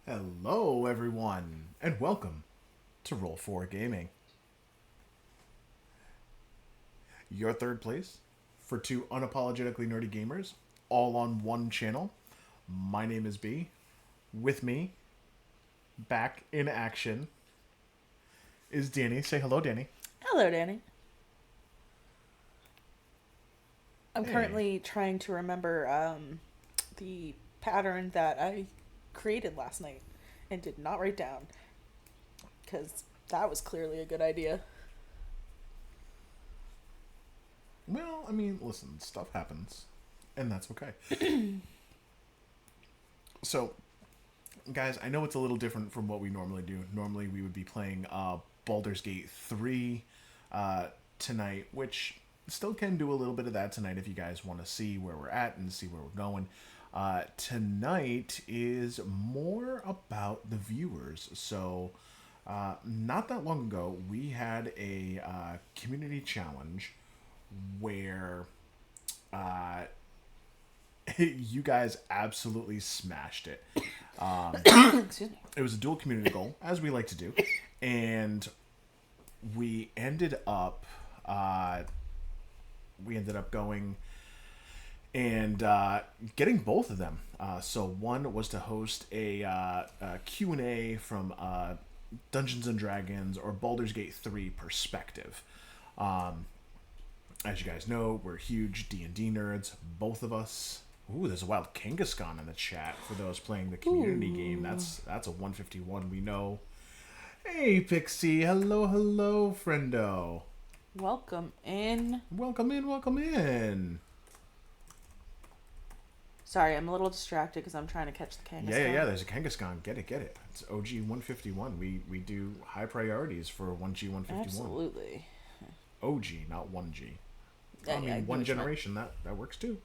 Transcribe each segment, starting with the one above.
Hello, everyone, and welcome to Roll4 Gaming, your third place for two unapologetically nerdy gamers, all on one channel. My name is B. With me, back in action, is Danny. Say hello, Danny. Hello, Danny. I'm Hey. currently trying to remember the pattern that I created last night and did not write down because that was clearly a good idea. Well, I mean, listen, stuff happens, and that's okay. So, guys, I know it's a little different from what we normally do. Normally, we would be playing Baldur's Gate 3 uh, tonight, which still can do a little bit of that tonight if you guys want to see where we're at and see where we're going. Tonight is more about the viewers. So, not that long ago, we had a community challenge where you guys absolutely smashed it. Excuse me. It was a dual community goal, as we like to do, and we ended up uh, going and getting both of them. So one was to host a Q&A from Dungeons and Dragons or Baldur's Gate 3 perspective. As you guys know, we're huge D&D nerds, both of us. Ooh, there's a wild Kangaskhan in the chat for those playing the community game. That's a 151 we know. Hey, Pixie. Hello, hello, friendo. Welcome in. Welcome in, welcome in. Sorry, I'm a little distracted because I'm trying to catch the Yeah. Kangaskhan. There's a Kangaskhan. Get it, get it. It's OG 151. We do high priorities for 1G 151. Absolutely. OG, not 1G. Yeah, I yeah, I mean, know one what you meant. generation, that works too.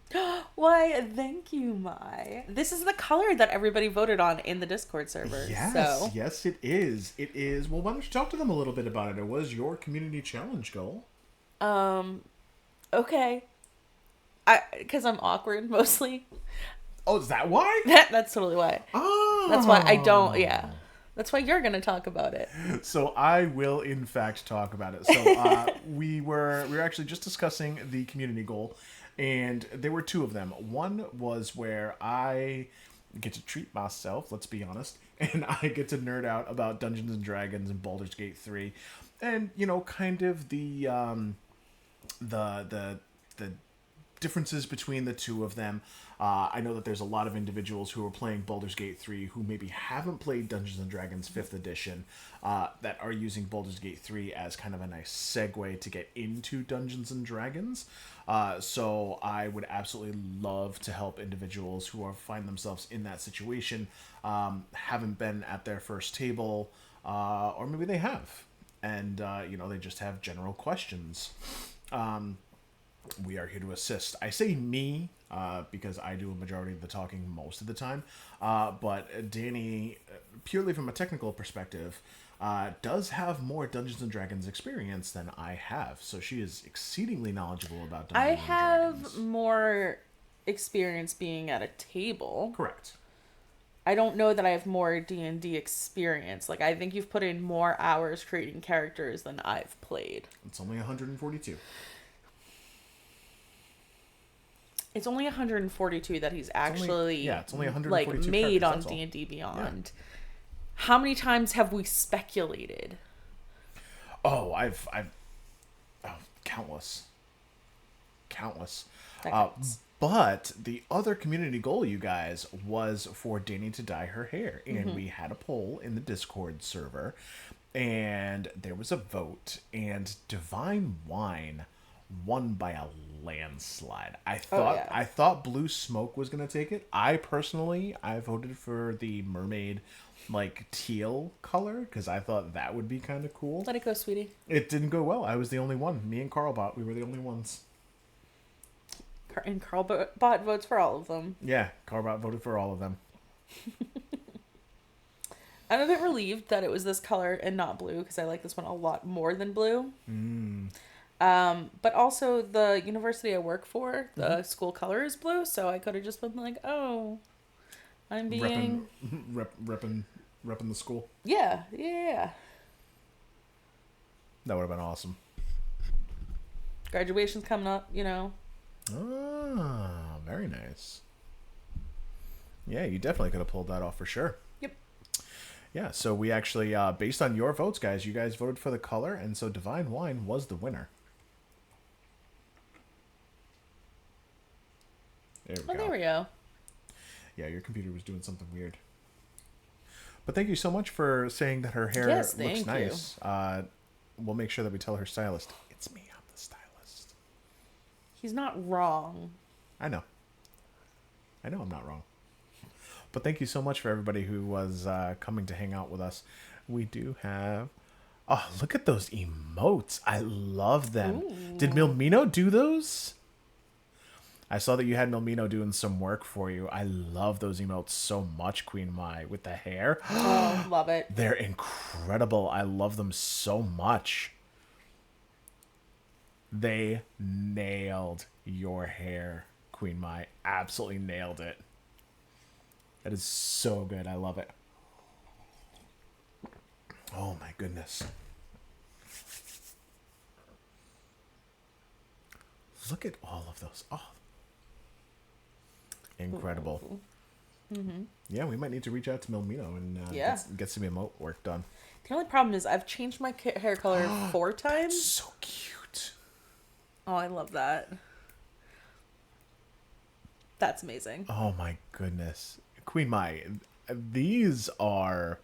Why, thank you, Mai. This is the color that everybody voted on in the Discord server. Yes, So, yes, it is. It is. Well, why don't you talk to them a little bit about it? It was your community challenge goal. um, okay. Because I'm awkward mostly. Oh, is that why? That's totally why. That's why I don't, yeah. Oh. That's why you're going to talk about it. So I will, in fact, talk about it. So we were actually just discussing the community goal, and there were two of them. One was where I get to treat myself. Let's be honest, and I get to nerd out about Dungeons and Dragons and Baldur's Gate 3, and kind of the differences between the two of them. I know that there's a lot of individuals who are playing Baldur's Gate 3 who maybe haven't played Dungeons and Dragons 5th edition that are using Baldur's Gate 3 as kind of a nice segue to get into Dungeons and Dragons. So I would absolutely love to help individuals who find themselves in that situation, haven't been at their first table, or maybe they have, and they just have general questions. We are here to assist. I say me because I do a majority of the talking most of the time, but Danny, purely from a technical perspective, does have more Dungeons and Dragons experience than I have. So she is exceedingly knowledgeable about I Dungeons and have Dragons. more experience being at a table. Correct. I don't know that I have more D&D experience. Like, I think you've put in more hours creating characters than I've played. It's only 142. It's only 142 that he's actually It's only like 142 made characters. on That's all. D&D Yeah. Beyond. How many times have we speculated? Oh, I've oh, countless. Countless. That Uh, counts. but the other community goal, you guys, was for Danny to dye her hair. And we had a poll in the Discord server. And there was a vote. And Divine Wine won by a landslide. Yeah. I thought Blue Smoke was gonna take it. I voted for the mermaid like teal color because I thought that would be kind of cool. Let it go, sweetie. It didn't go well. I was the only one. Me and Carlbot, we were the only ones. And Carl Bot votes for all of them. Yeah, Carlbot voted for all of them. I'm a bit relieved that it was this color and not blue because I like this one a lot more than blue. But also the university I work for, the school color is blue, so I could have just been like, oh, I'm being repping the school. yeah. That would have been awesome. Graduation's coming up, you know. Ah, very nice. Yeah, you definitely could have pulled that off for sure. Yep. Yeah, so we actually, based on your votes, guys, you guys voted for the color, and so Divine Wine was the winner. There we go. There we go. Yeah, your computer was doing something weird. But thank you so much for saying that her hair Yes, looks thank nice. We'll make sure that we tell her stylist, it's me, I'm the stylist. He's not wrong. I know I'm not wrong. But thank you so much for everybody who was coming to hang out with us. We do have... Oh, look at those emotes. I love them. Ooh. Did Milmino do those? I saw that you had Milmino doing some work for you. I love those emotes so much, Queen Mai, with the hair. Oh, love it. They're incredible. I love them so much. They nailed your hair, Queen Mai. Absolutely nailed it. That is so good. I love it. Oh my goodness. Look at all of those. Oh. Incredible. Mm-hmm. Yeah, we might need to reach out to Milmino and get some emote work done. The only problem is I've changed my hair color 4 times. So cute. Oh, I love that. That's amazing. Oh my goodness. Queen Mai, these are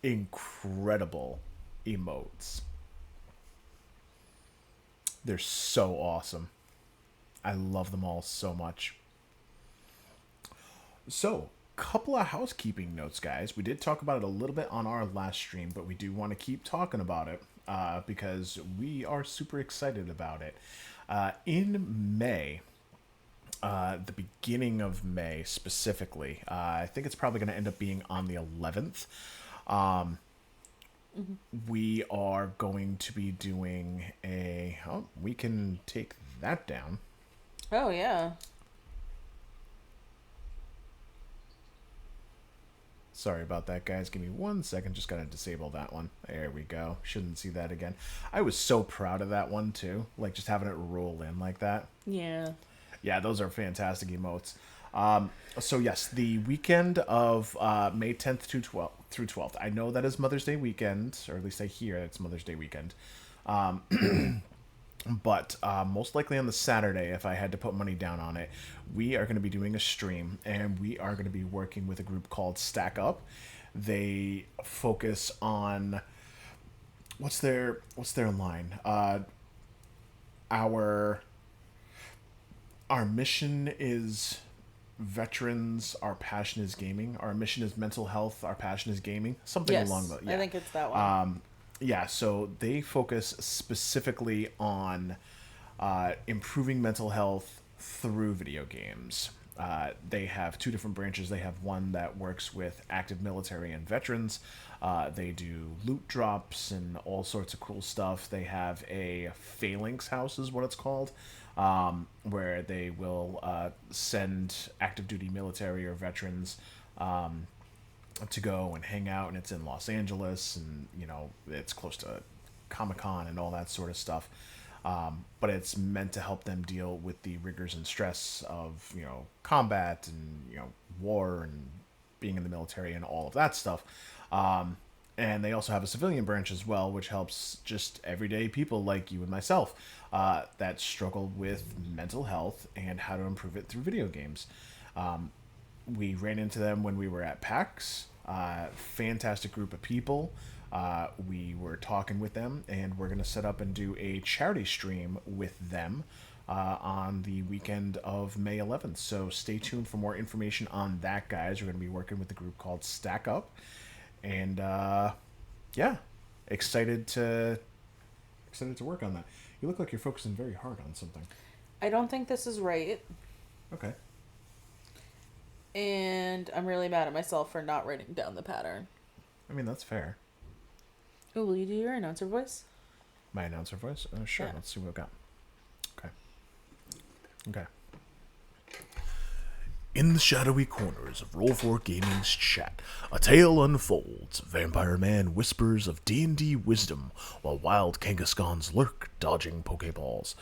incredible emotes. They're so awesome. I love them all so much. So, couple of housekeeping notes, guys. We did talk about it a little bit on our last stream, but we do want to keep talking about it because we are super excited about it. In May, the beginning of May specifically, I think it's probably going to end up being on the 11th. We are going to be doing a... Oh, we can take that down. Oh, yeah. Sorry about that, guys. Give me 1 second. Just gotta disable that one. There we go. Shouldn't see that again. I was so proud of that one, too. Like, just having it roll in like that. Yeah. Yeah, those are fantastic emotes. So, yes, the weekend of May 10th through 12th. I know that is Mother's Day weekend, or at least I hear it's Mother's Day weekend. But most likely on the Saturday, if I had to put money down on it, we are going to be doing a stream, and we are going to be working with a group called Stack Up. They focus on... What's their line? Our mission is veterans, our passion is gaming. Our mission is mental health, our passion is gaming. Something along those. Yeah. I think it's that one. Yeah, so they focus specifically on improving mental health through video games. They have 2 different branches. They have one that works with active military and veterans. They do loot drops and all sorts of cool stuff. They have a phalanx house is what it's called, where they will send active duty military or veterans to go and hang out, and it's in Los Angeles, and it's close to Comic-Con and all that sort of stuff, but it's meant to help them deal with the rigors and stress of combat and war and being in the military and all of that stuff. And they also have a civilian branch as well, which helps just everyday people like you and myself that struggle with mental health and how to improve it through video games. We ran into them when we were at PAX. Fantastic group of people. We were talking with them, and we're going to set up and do a charity stream with them on the weekend of May 11th. So stay tuned for more information on that, guys. We're going to be working with a group called Stack Up. And yeah, excited to work on that. You look like you're focusing very hard on something. I don't think this is right. Okay. And I'm really mad at myself for not writing down the pattern. I mean, that's fair. Oh, will you do your announcer voice? My announcer voice? Sure. Yeah. Let's see what we've got. Okay. In the shadowy corners of Roll4 Gaming's chat, a tale unfolds. Vampire Man whispers of D&D wisdom, while wild Kangaskons lurk, dodging Pokeballs.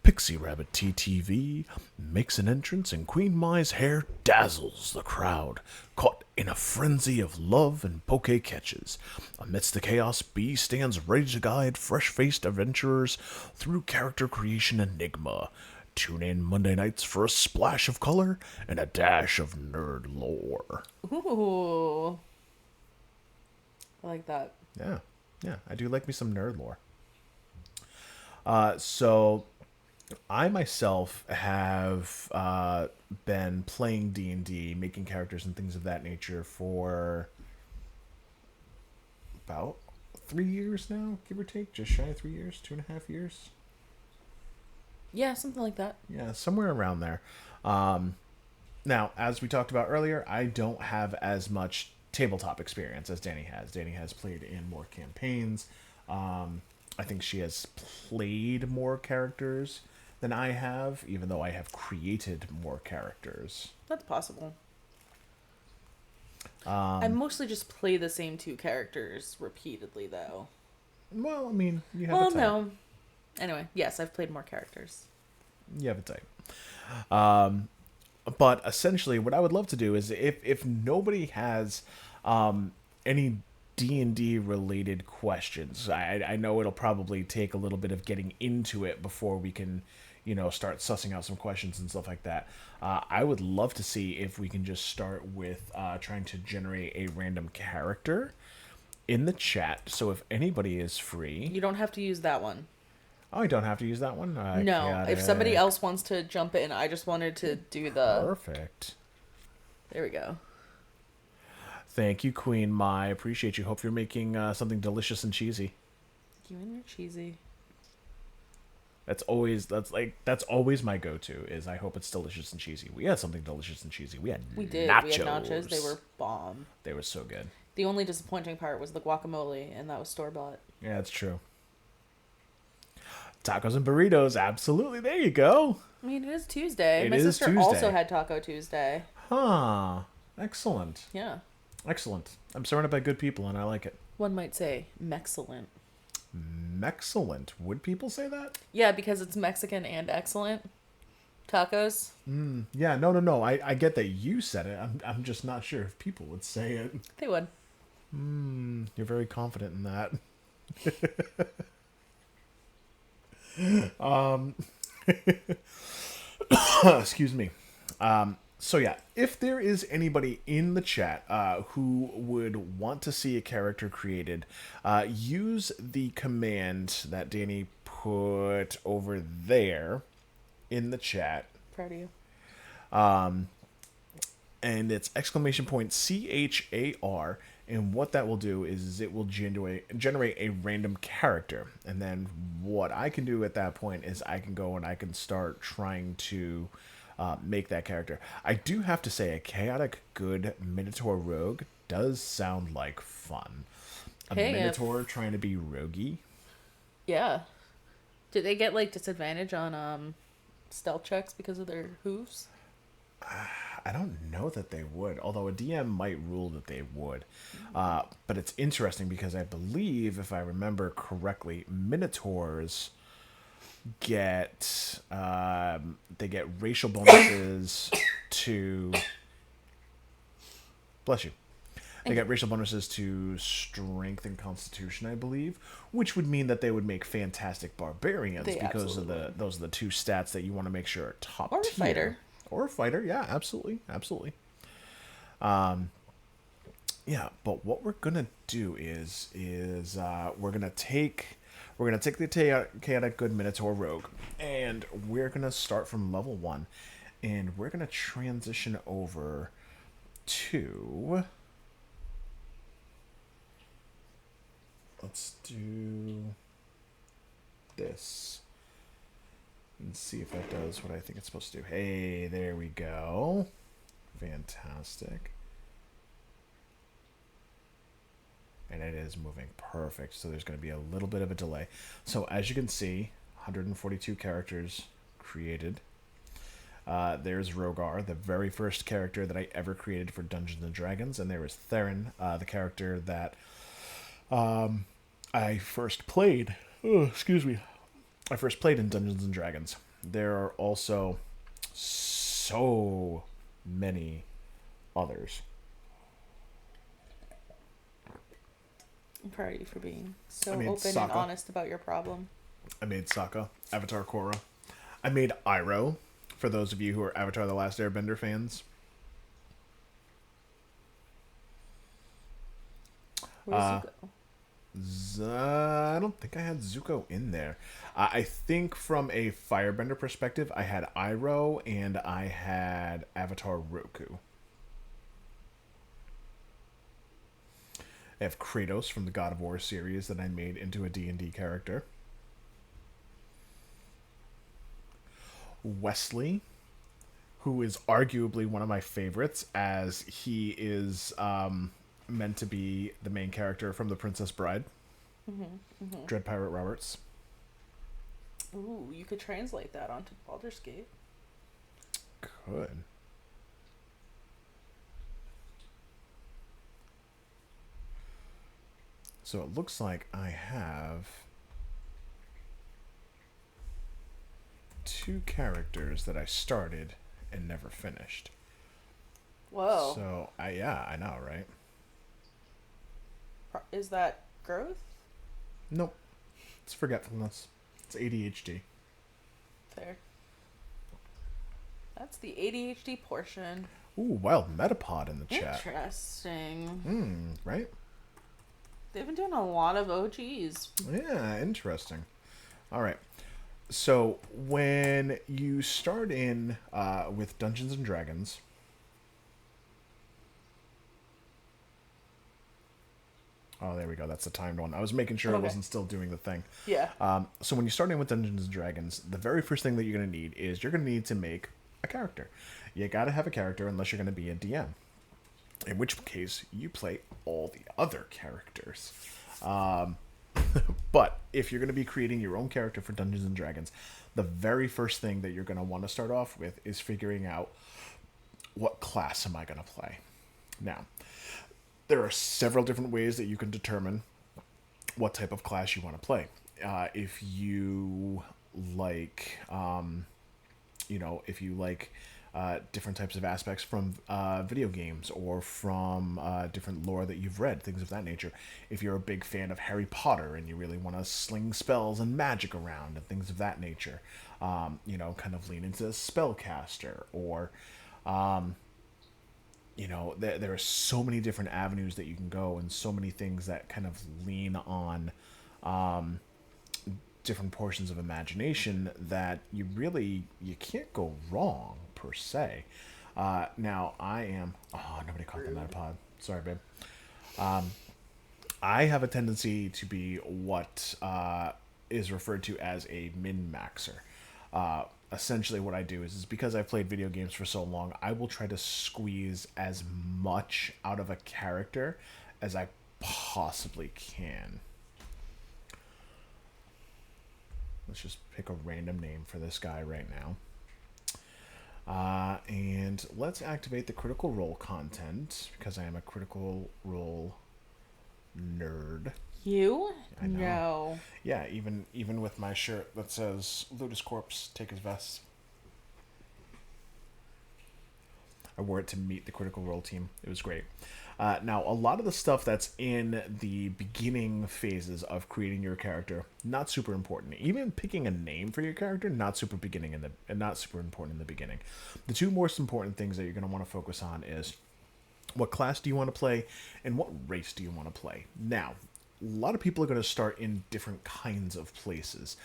Pixie Rabbit TTV makes an entrance, and Queen Mai's hair dazzles the crowd, caught in a frenzy of love and poke catches. Amidst the chaos, B stands ready to guide fresh-faced adventurers through character creation enigma. Tune in Monday nights for a splash of color and a dash of nerd lore. Ooh. I like that. Yeah, I do like me some nerd lore. So I myself have been playing D&D, making characters and things of that nature for about 3 years now, give or take, just shy of 3 years, 2.5 years. Yeah, something like that. Yeah, somewhere around there. Now, as we talked about earlier, I don't have as much tabletop experience as Danny has. Danny has played in more campaigns. I think she has played more characters than I have, even though I have created more characters. That's possible. I mostly just play the same two characters repeatedly, though. Well, I mean, you have a Well, type. no. Anyway, yes, I've played more characters. You have a type. But essentially, what I would love to do is if nobody has any D&D related questions, I know it'll probably take a little bit of getting into it before we can, start sussing out some questions and stuff like that. I would love to see if we can just start with trying to generate a random character in the chat. So if anybody is free... You don't have to use that one. Oh, I don't have to use that one? No, if somebody else wants to jump in, I just wanted to do the... Perfect. There we go. Thank you, Queen Mai. Appreciate you. Hope you're making something delicious and cheesy. You and your cheesy. That's always my go-to. Is I hope it's delicious and cheesy. We had something delicious and cheesy. We had nachos. We had nachos. They were bomb. They were so good. The only disappointing part was the guacamole, and that was store-bought. Yeah, that's true. Tacos and burritos, absolutely. There you go. I mean, it is Tuesday. My sister also had Taco Tuesday. Huh. Excellent. Yeah. Excellent. I'm surrounded by good people, and I like it. One might say mexcellent. Mexcellent. Would people say that? Yeah, because it's Mexican and excellent. Tacos. Yeah, no. I get that you said it. I'm just not sure if people would say it. They would. You're very confident in that. Excuse me. So yeah, if there is anybody in the chat who would want to see a character created, use the command that Danny put over there in the chat. Proud of you. And it's !CHAR. And what that will do is it will generate a random character. And then what I can do at that point is I can go and I can start trying to make that character. I do have to say, a chaotic good Minotaur rogue does sound like fun. A Minotaur trying to be roguey. Yeah. Do they get like disadvantage on stealth checks because of their hooves? I don't know that they would, although a DM might rule that they would. But it's interesting because I believe, if I remember correctly, Minotaurs get they get racial bonuses to... Bless you. They get racial bonuses to strength and constitution, I believe, which would mean that they would make fantastic barbarians because of those are the two stats that you want to make sure are top tier. Or a fighter. Or a fighter, yeah, absolutely. Yeah, but what we're gonna do is we're gonna take the chaotic good Minotaur rogue, and we're gonna start from level 1, and we're gonna transition over to... Let's do this. And see if that does what I think it's supposed to do. Hey, there we go. Fantastic. And it is moving perfect. So there's going to be a little bit of a delay. So as you can see, 142 characters created. There's Rogar, the very first character that I ever created for Dungeons and Dragons, and there is Theron, the character that I first played. Oh, excuse me. I first played in Dungeons and Dragons. There are also so many others. I'm proud of you for being so I mean, open and Sokka. honest about your problem. I made Sokka, Avatar Korra. I made Iroh, for those of you who are Avatar The Last Airbender fans. Where's Zuko? I don't think I had Zuko in there. I think from a Firebender perspective, I had Iroh and I had Avatar Roku. I have Kratos from the God of War series that I made into a D&D character. Wesley, who is arguably one of my favorites, as he is meant to be the main character from The Princess Bride. Dread Pirate Roberts. Ooh, you could translate that onto Baldur's Gate. Could. So it looks like I have two characters that I started and never finished. Whoa. So I know, right? Is that growth? Nope. It's forgetfulness. It's ADHD. Fair. That's the ADHD portion. Ooh, wild Metapod in the chat. Interesting. Right? They've been doing a lot of OGs. Yeah, interesting. All right. So when you start in with Dungeons and Dragons, oh, there we go. That's the timed one. I was making sure it Okay. wasn't still doing the thing. Yeah. So when you start in with Dungeons and Dragons, the very first thing that you're going to need is you're going to need to make a character. You got to have a character unless you're going to be a DM. In which case, you play all the other characters. But if you're going to be creating your own character for Dungeons and Dragons, the very first thing that you're going to want to start off with is figuring out what class am I going to play. Now, there are several different ways that you can determine what type of class you want to play. If you like, if you like different types of aspects from video games or from different lore that you've read, things of that nature. If you're a big fan of Harry Potter and you really want to sling spells and magic around and things of that nature, kind of lean into a spellcaster or, there are so many different avenues that you can go and so many things that kind of lean on different portions of imagination that you can't go wrong per se. Now I am nobody caught the Metapod. Sorry, babe. I have a tendency to be what is referred to as a min-maxer. Essentially what I do is because I've played video games for so long, I will try to squeeze as much out of a character as I possibly can. Let's just pick a random name for this guy right now. And let's activate the Critical Role content because I am a Critical Role nerd. You? I know. No. Yeah, even with my shirt that says Ludus Corpse, take his vest. I wore it to meet the Critical Role team. It was great. Now, a lot of the stuff that's in the beginning phases of creating your character, not super important. Even picking a name for your character, not super important in the beginning. The two most important things that you're going to want to focus on is what class do you want to play and what race do you want to play. Now, a lot of people are going to start in different kinds of places.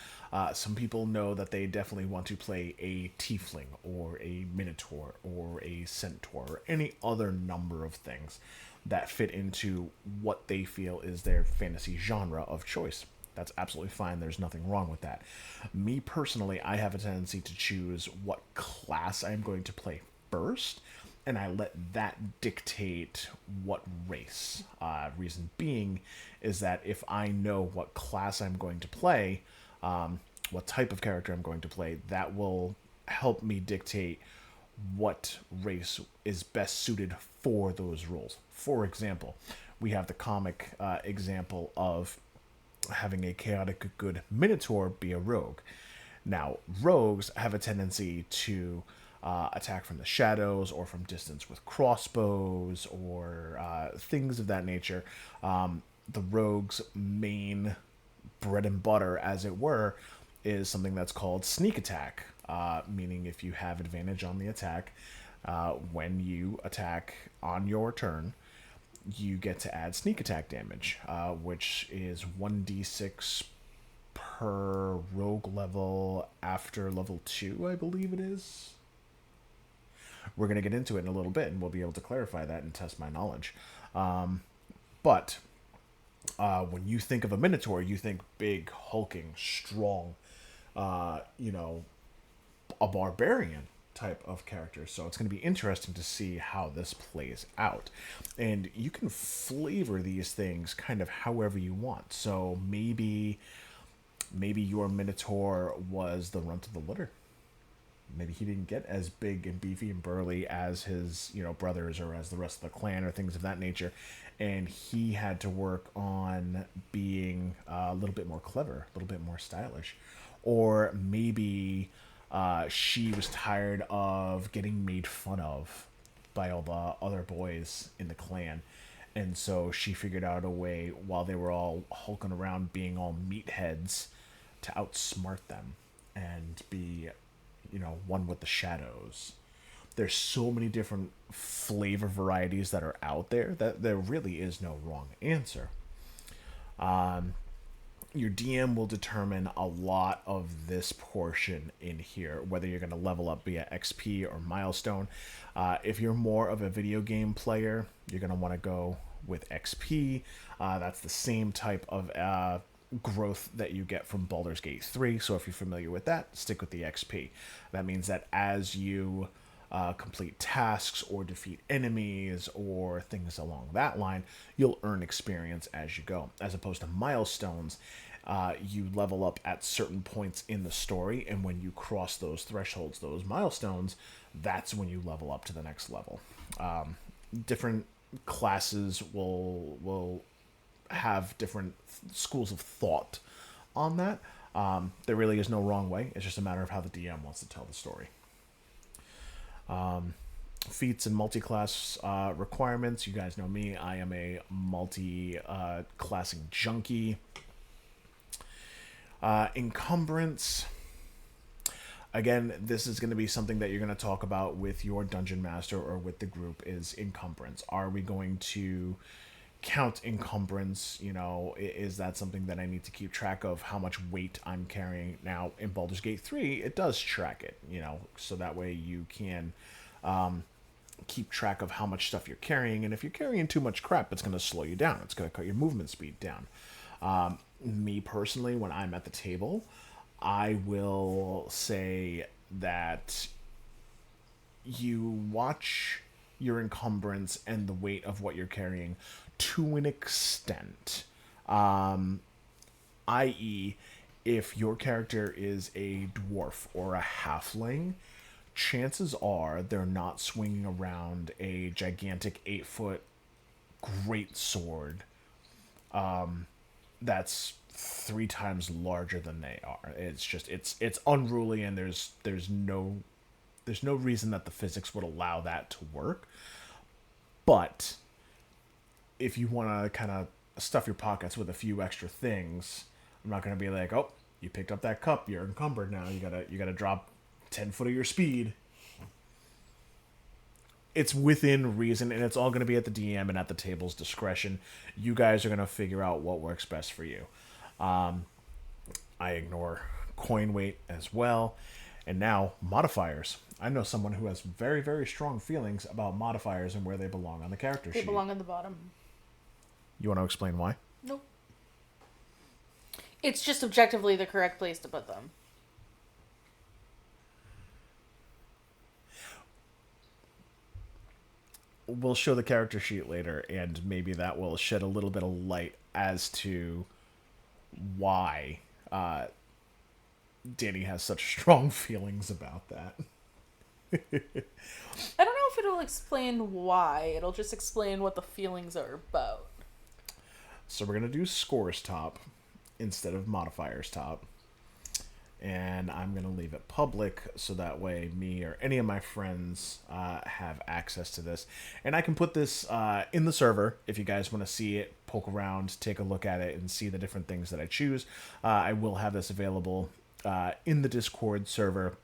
Some people know that they definitely want to play a tiefling or a minotaur or a centaur or any other number of things that fit into what they feel is their fantasy genre of choice. That's absolutely fine. There's nothing wrong with that. Me personally, I have a tendency to choose what class I'm going to play first, and I let that dictate what race. Reason being is that if I know what class I'm going to play, what type of character I'm going to play, that will help me dictate what race is best suited for those roles. For example, we have the comic example of having a chaotic good minotaur be a rogue. Now, rogues have a tendency to attack from the shadows or from distance with crossbows or things of that nature. The rogue's main bread and butter, as it were, is something that's called sneak attack, meaning if you have advantage on the attack, when you attack on your turn, you get to add sneak attack damage, which is 1d6 per rogue level after level 2, I believe it is. We're going to get into it in a little bit, and we'll be able to clarify that and test my knowledge. But when you think of a minotaur, you think big, hulking, strong, a barbarian type of character. So it's going to be interesting to see how this plays out. And you can flavor these things kind of however you want. So maybe your minotaur was the runt of the litter. Maybe he didn't get as big and beefy and burly as his, brothers or as the rest of the clan or things of that nature. And he had to work on being a little bit more clever, a little bit more stylish. Or maybe she was tired of getting made fun of by all the other boys in the clan. And so she figured out a way, while they were all hulking around being all meatheads, to outsmart them and be, one with the shadows. There's so many different flavor varieties that are out there that there really is no wrong answer. Your DM will determine a lot of this portion in here, whether you're going to level up via XP or milestone. If you're more of a video game player, you're going to want to go with XP. That's the same type of growth that you get from Baldur's Gate 3. So if you're familiar with that, stick with the XP. That means that as you complete tasks or defeat enemies or things along that line, you'll earn experience as you go. As opposed to milestones, you level up at certain points in the story, and when you cross those thresholds, those milestones, that's when you level up to the next level. Different classes will have different schools of thought on that. There really is no wrong way. It's just a matter of how the DM wants to tell the story. Feats and multi-class requirements. You guys know me. I am a multi-classing junkie. Encumbrance. Again, this is going to be something that you're going to talk about with your dungeon master or with the group, is encumbrance. Are we going to count encumbrance? Is that something that I need to keep track of, how much weight I'm carrying? Now, in Baldur's Gate 3, it does track it, so that way you can keep track of how much stuff you're carrying. And if you're carrying too much crap, it's going to slow you down. It's going to cut your movement speed down. Me personally, when I'm at the table, I will say that you watch your encumbrance and the weight of what you're carrying to an extent. I.e., if your character is a dwarf or a halfling, chances are they're not swinging around a gigantic 8-foot great sword that's 3 times larger than they are. It's just it's unruly, and there's no reason that the physics would allow that to work. But if you want to kind of stuff your pockets with a few extra things, I'm not going to be like, oh, you picked up that cup, you're encumbered now. You gotta drop 10 foot of your speed. It's within reason, and it's all going to be at the DM and at the table's discretion. You guys are going to figure out what works best for you. I ignore coin weight as well. And now, modifiers. I know someone who has very, very strong feelings about modifiers and where they belong on the character sheet. They belong on the bottom. You want to explain why? Nope. It's just objectively the correct place to put them. We'll show the character sheet later, and maybe that will shed a little bit of light as to why Danny has such strong feelings about that. I don't know if it'll explain why. It'll just explain what the feelings are about. So we're going to do scores top instead of modifiers top. And I'm going to leave it public so that way me or any of my friends have access to this. And I can put this in the server if you guys want to see it, poke around, take a look at it, and see the different things that I choose. I will have this available in the Discord server.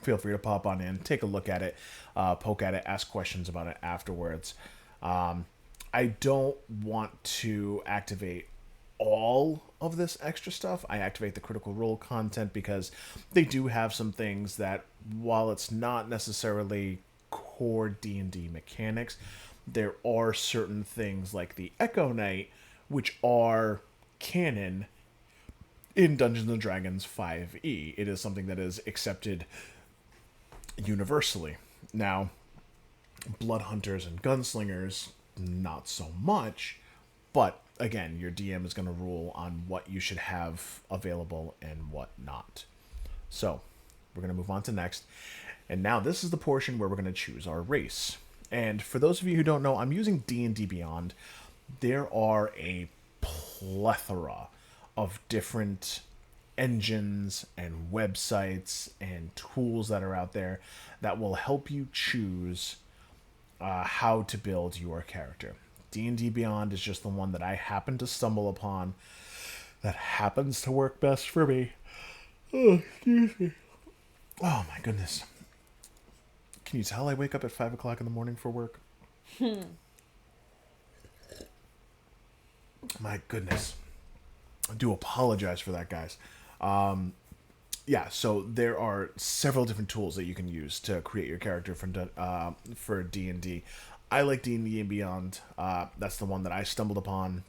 Feel free to pop on in, take a look at it, poke at it, ask questions about it afterwards. I don't want to activate all of this extra stuff. I activate the Critical Role content because they do have some things that, while it's not necessarily core D&D mechanics, there are certain things like the Echo Knight, which are canon in Dungeons & Dragons 5e. It is something that is accepted universally. Now, Blood Hunters and Gunslingers, not so much, but again, your DM is going to rule on what you should have available and what not. So, we're going to move on to next. And now this is the portion where we're going to choose our race. And for those of you who don't know, I'm using D&D Beyond. There are a plethora of different engines and websites and tools that are out there that will help you choose how to build your character. D&D Beyond is just the one that I happen to stumble upon that happens to work best for me. Oh, excuse me. Oh, my goodness. Can you tell I wake up at 5 o'clock in the morning for work? My goodness. I do apologize for that, guys. Yeah, so there are several different tools that you can use to create your character for D&D. I like D&D and Beyond. That's the one that I stumbled upon.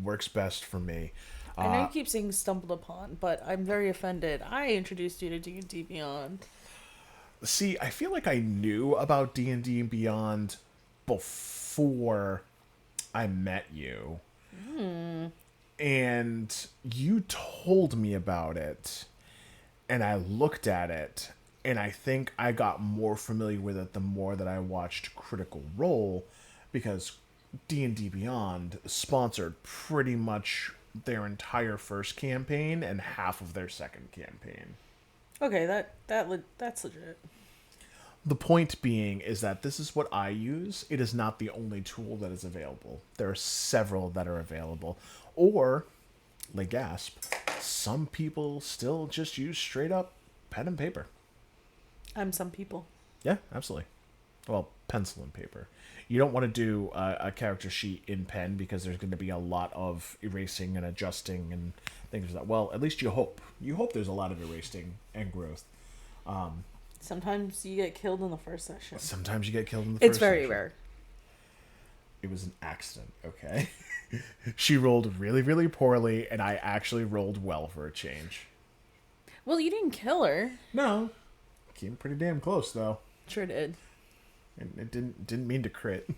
Works best for me. I know you keep saying stumbled upon, but I'm very offended. I introduced you to D&D Beyond. See, I feel like I knew about D&D and Beyond before I met you. And you told me about it, and I looked at it, and I think I got more familiar with it the more that I watched Critical Role, because D&D Beyond sponsored pretty much their entire first campaign and half of their second campaign. Okay, that's legit. The point being is that this is what I use. It is not the only tool that is available. There are several that are available. Or, like Gasp, some people still just use straight up pen and paper. I'm some people. Yeah, absolutely. Well, pencil and paper. You don't want to do a character sheet in pen because there's going to be a lot of erasing and adjusting and things like that. Well, at least you hope. You hope there's a lot of erasing and growth. Sometimes you get killed in the first session. Sometimes you get killed in the first It's very session. rare. It was an accident, okay? She rolled really, really poorly, and I actually rolled well for a change. Well, you didn't kill her. No. Came pretty damn close, though. Sure did. And it didn't mean to crit.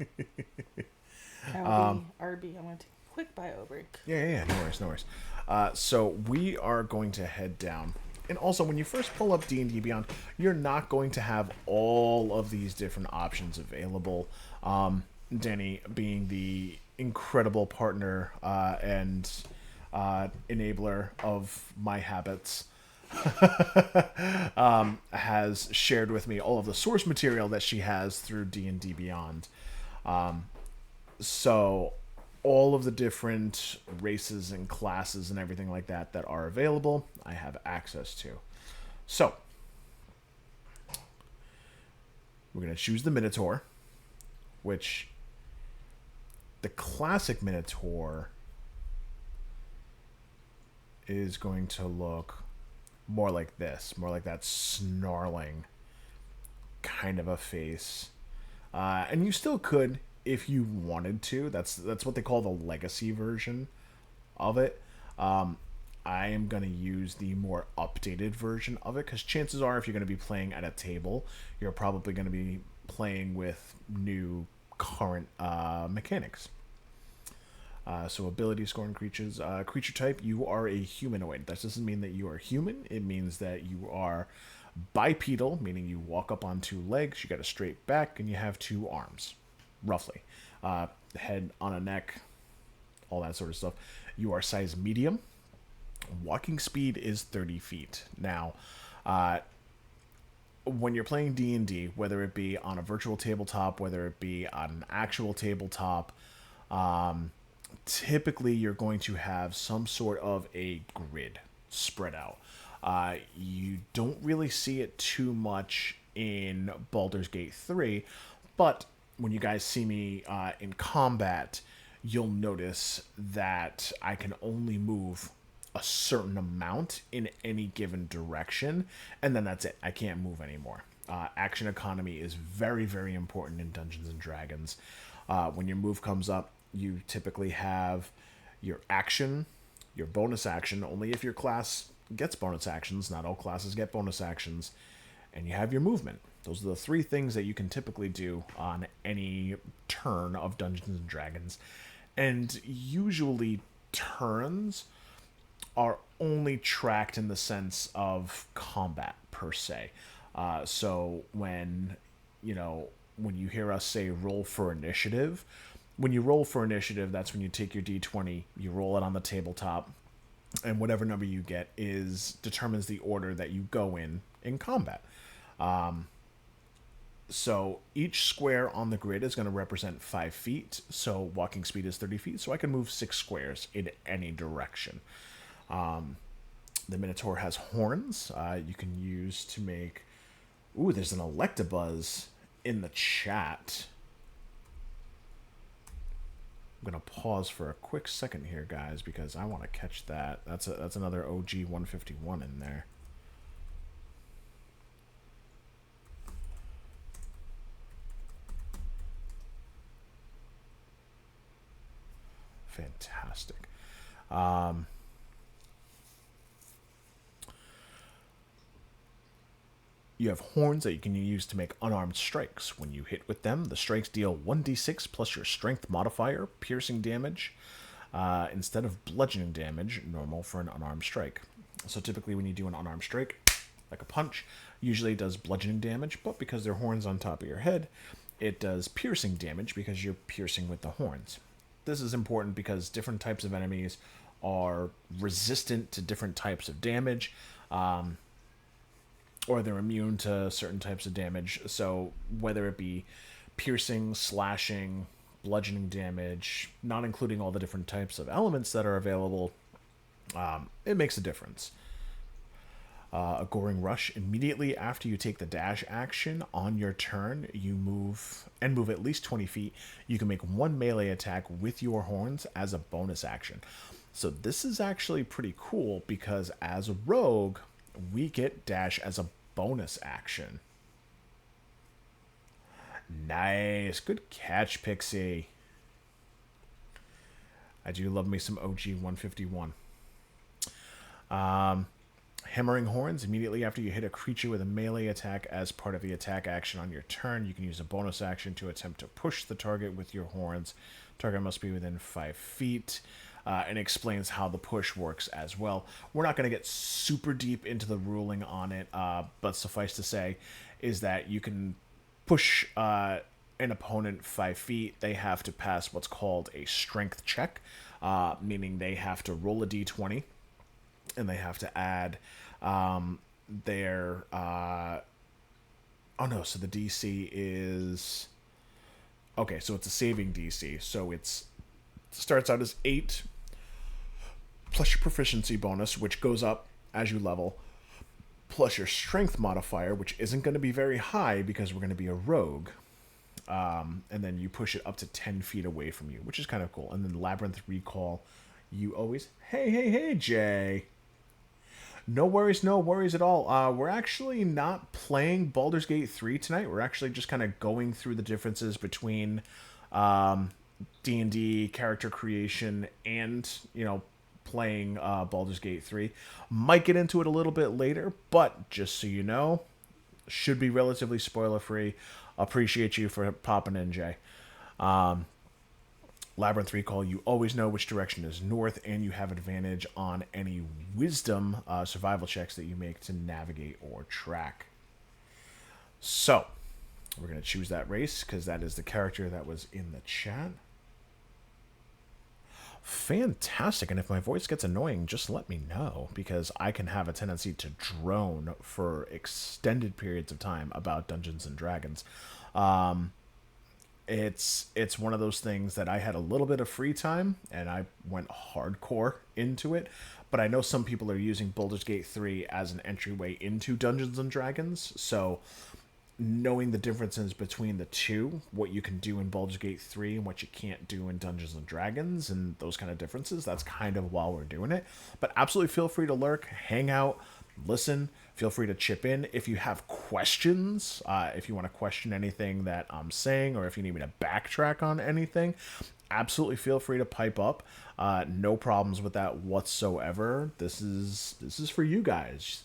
RB, I'm going to take a quick bio break. Yeah, no worries. So we are going to head down. And also, when you first pull up D&D Beyond, you're not going to have all of these different options available. Danny being the incredible partner and enabler of my habits, has shared with me all of the source material that she has through D&D Beyond. So all of the different races and classes and everything like that that are available, I have access to. So we're going to choose the Minotaur, which the classic Minotaur is going to look more like this, more like that snarling kind of a face. And you still could, if you wanted to. That's what they call the legacy version of it. I am going to use the more updated version of it, because chances are if you're going to be playing at a table, you're probably going to be playing with new current mechanics. So ability scoring creatures. Creature type, you are a humanoid. That doesn't mean that you are human. It means that you are bipedal, meaning you walk up on two legs, you got a straight back, and you have two arms, roughly. Head on a neck, all that sort of stuff. You are size medium. Walking speed is 30 feet. Now, when you're playing D&D, whether it be on a virtual tabletop, whether it be on an actual tabletop, typically you're going to have some sort of a grid spread out. You don't really see it too much in Baldur's Gate 3, but when you guys see me in combat, you'll notice that I can only move a certain amount in any given direction, and then that's it. I can't move anymore. Action economy is very, very important in Dungeons and Dragons. When your move comes up, you typically have your action, your bonus action, only if your class gets bonus actions. Not all classes get bonus actions. And you have your movement. Those are the three things that you can typically do on any turn of Dungeons and Dragons. And usually turns are only tracked in the sense of combat per se. So when you hear us say roll for initiative, when you roll for initiative, that's when you take your d20, you roll it on the tabletop, and whatever number you get determines the order that you go in combat. So each square on the grid is going to represent 5 feet. So walking speed is 30 feet. So I can move 6 squares in any direction. The Minotaur has horns. You can use to make... Ooh, there's an Electabuzz in the chat. I'm going to pause for a quick second here, guys, because I want to catch that. That's another OG 151 in there. Fantastic. You have horns that you can use to make unarmed strikes. When you hit with them, the strikes deal 1d6 plus your strength modifier, piercing damage, instead of bludgeoning damage, normal for an unarmed strike. So typically when you do an unarmed strike, like a punch, usually it does bludgeoning damage, but because there are horns on top of your head, it does piercing damage because you're piercing with the horns. This is important because different types of enemies are resistant to different types of damage, or they're immune to certain types of damage. So whether it be piercing, slashing, bludgeoning damage, not including all the different types of elements that are available, it makes a difference. A Goring Rush. Immediately after you take the dash action on your turn, you move at least 20 feet. You can make one melee attack with your horns as a bonus action. So this is actually pretty cool because as a rogue, we get dash as a bonus action. Nice. Good catch, Pixie. I do love me some OG 151. Hammering Horns. Immediately after you hit a creature with a melee attack as part of the attack action on your turn, you can use a bonus action to attempt to push the target with your horns. Target must be within 5 feet. And explains how the push works as well. We're not going to get super deep into the ruling on it, but suffice to say is that you can push an opponent 5 feet. They have to pass what's called a strength check, meaning they have to roll a d20, and they have to add their... so the DC is... Okay, so it's a saving DC. So it starts out as 8... plus your proficiency bonus, which goes up as you level, plus your strength modifier, which isn't going to be very high because we're going to be a rogue. And then you push it up to 10 feet away from you, which is kind of cool. And then Labyrinth Recall, you always... Hey, Jay. No worries at all. We're actually not playing Baldur's Gate 3 tonight. We're actually just kind of going through the differences between D&D, character creation, and, playing Baldur's Gate 3. Might get into it a little bit later, but just so you know, should be relatively spoiler free. Appreciate you for popping in, Jay. Labyrinth Recall, you always know which direction is north, and you have advantage on any wisdom survival checks that you make to navigate or track. So, we're going to choose that race because that is the character that was in the chat. Fantastic. And if my voice gets annoying, just let me know, because I can have a tendency to drone for extended periods of time about Dungeons and Dragons. It's one of those things that I had a little bit of free time and I went hardcore into it. But I know some people are using Baldur's Gate 3 as an entryway into Dungeons and Dragons. So knowing the differences between the two, what you can do in Baldur's Gate 3 and what you can't do in Dungeons and Dragons, and those kind of differences, that's kind of why we're doing it. But absolutely feel free to lurk, hang out, listen. Feel free to chip in if you have questions, if you want to question anything that I'm saying, or if you need me to backtrack on anything. Absolutely feel free to pipe up. No problems with that whatsoever. This is for you guys.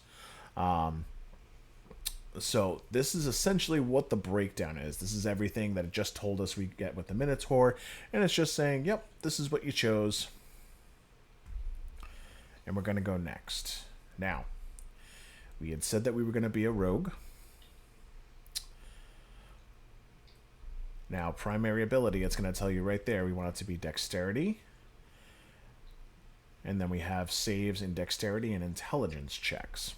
So this is essentially what the breakdown is. This is everything that it just told us we get with the Minotaur, and it's just saying, yep, this is what you chose. And we're going to go next. Now, we had said that we were going to be a rogue. Now, primary ability, it's going to tell you right there, we want it to be dexterity. And then we have saves in dexterity and intelligence checks.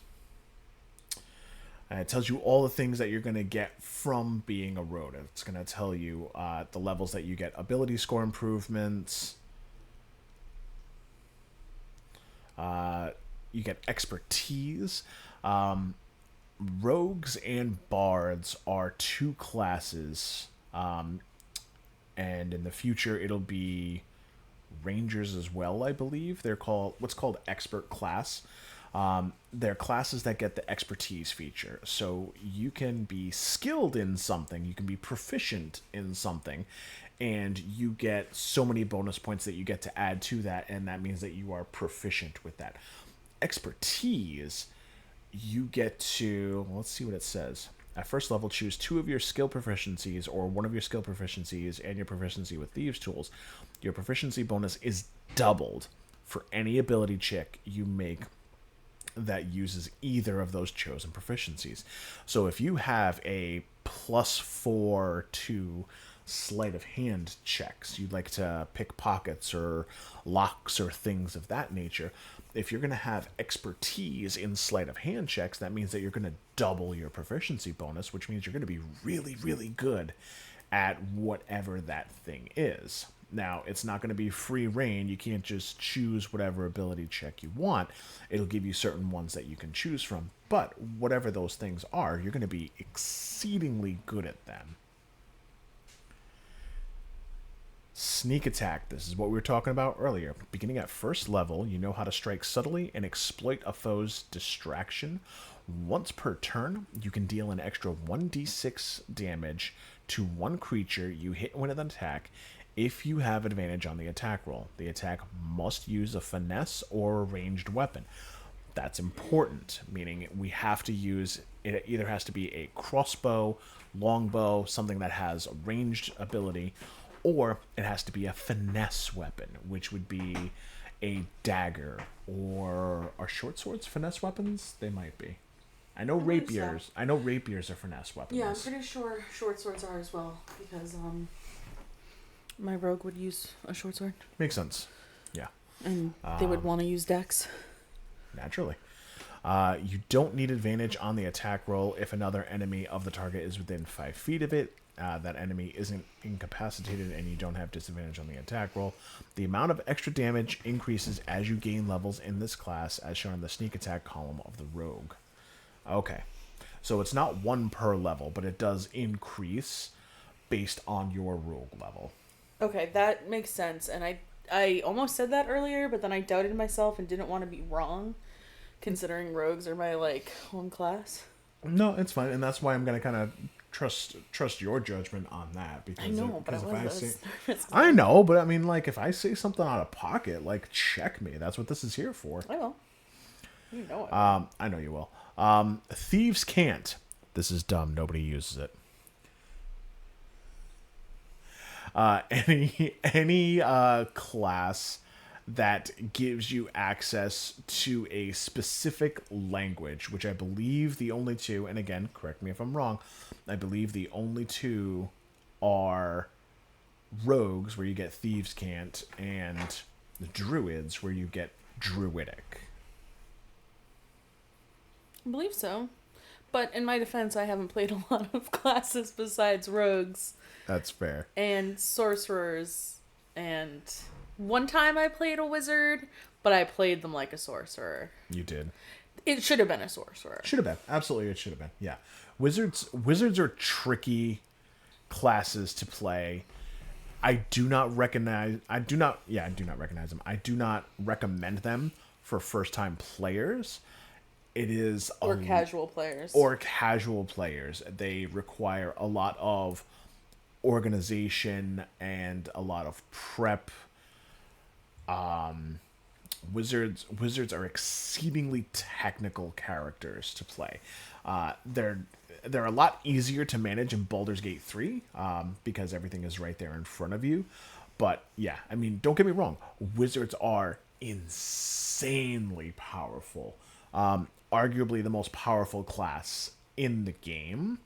And it tells you all the things that you're going to get from being a rogue. It's going to tell you the levels that you get ability score improvements. You get expertise. Rogues and bards are two classes. And in the future, it'll be rangers as well, I believe. They're called what's called expert class. They're classes that get the expertise feature. So you can be skilled in something, you can be proficient in something, and you get so many bonus points that you get to add to that, and that means that you are proficient with that. Expertise, you get to, let's see what it says. At first level, choose 2 of your skill proficiencies or 1 of your skill proficiencies and your proficiency with Thieves' Tools. Your proficiency bonus is doubled for any ability check you make that uses either of those chosen proficiencies. So if you have a +4 to sleight of hand checks, you'd like to pick pockets or locks or things of that nature, if you're going to have expertise in sleight of hand checks, that means that you're going to double your proficiency bonus, which means you're going to be really, really good at whatever that thing is. Now, it's not going to be free reign. You can't just choose whatever ability check you want. It'll give you certain ones that you can choose from. But whatever those things are, you're going to be exceedingly good at them. Sneak attack. This is what we were talking about earlier. Beginning at first level, you know how to strike subtly and exploit a foe's distraction. Once per turn, you can deal an extra 1d6 damage to one creature you hit with an attack if you have advantage on the attack roll. The attack must use a finesse or a ranged weapon. That's important, meaning we have to use, it either has to be a crossbow, longbow, something that has a ranged ability, or it has to be a finesse weapon, which would be a dagger, or are short swords finesse weapons? They might be. I know rapiers. I know rapiers are finesse weapons. Yeah, I'm pretty sure short swords are as well, because my rogue would use a short sword. Makes sense. Yeah. And they would want to use dex. Naturally. You don't need advantage on the attack roll if another enemy of the target is within 5 feet of it. That enemy isn't incapacitated and you don't have disadvantage on the attack roll. The amount of extra damage increases as you gain levels in this class, as shown in the sneak attack column of the rogue. Okay. So it's not 1 per level, but it does increase based on your rogue level. Okay, that makes sense. And I almost said that earlier, but then I doubted myself and didn't want to be wrong, considering rogues are my, home class. No, it's fine. And that's why I'm going to kind of trust your judgment on that. Because I know, but I know, but I mean, if I say something out of pocket, check me. That's what this is here for. I will. You know it. I know you will. Thieves can't. This is dumb. Nobody uses it. Any class that gives you access to a specific language, which I believe the only two, and again, correct me if I'm wrong, I believe the only two are rogues, where you get thieves' cant, and the druids, where you get druidic. I believe so. But in my defense, I haven't played a lot of classes besides rogues That's fair. and sorcerers. And one time I played a wizard, but I played them like a sorcerer. You did. It should have been a sorcerer. Should have been. Absolutely, it should have been. Yeah. Wizards are tricky classes to play. I do not recognize them. I do not recommend them for first time players. It is Or casual players. or casual players. They require a lot of organization and a lot of prep. Wizards are exceedingly technical characters to play. They're a lot easier to manage in Baldur's Gate 3 because everything is right there in front of you. But yeah, I mean, don't get me wrong. Wizards are insanely powerful. Arguably the most powerful class in the game.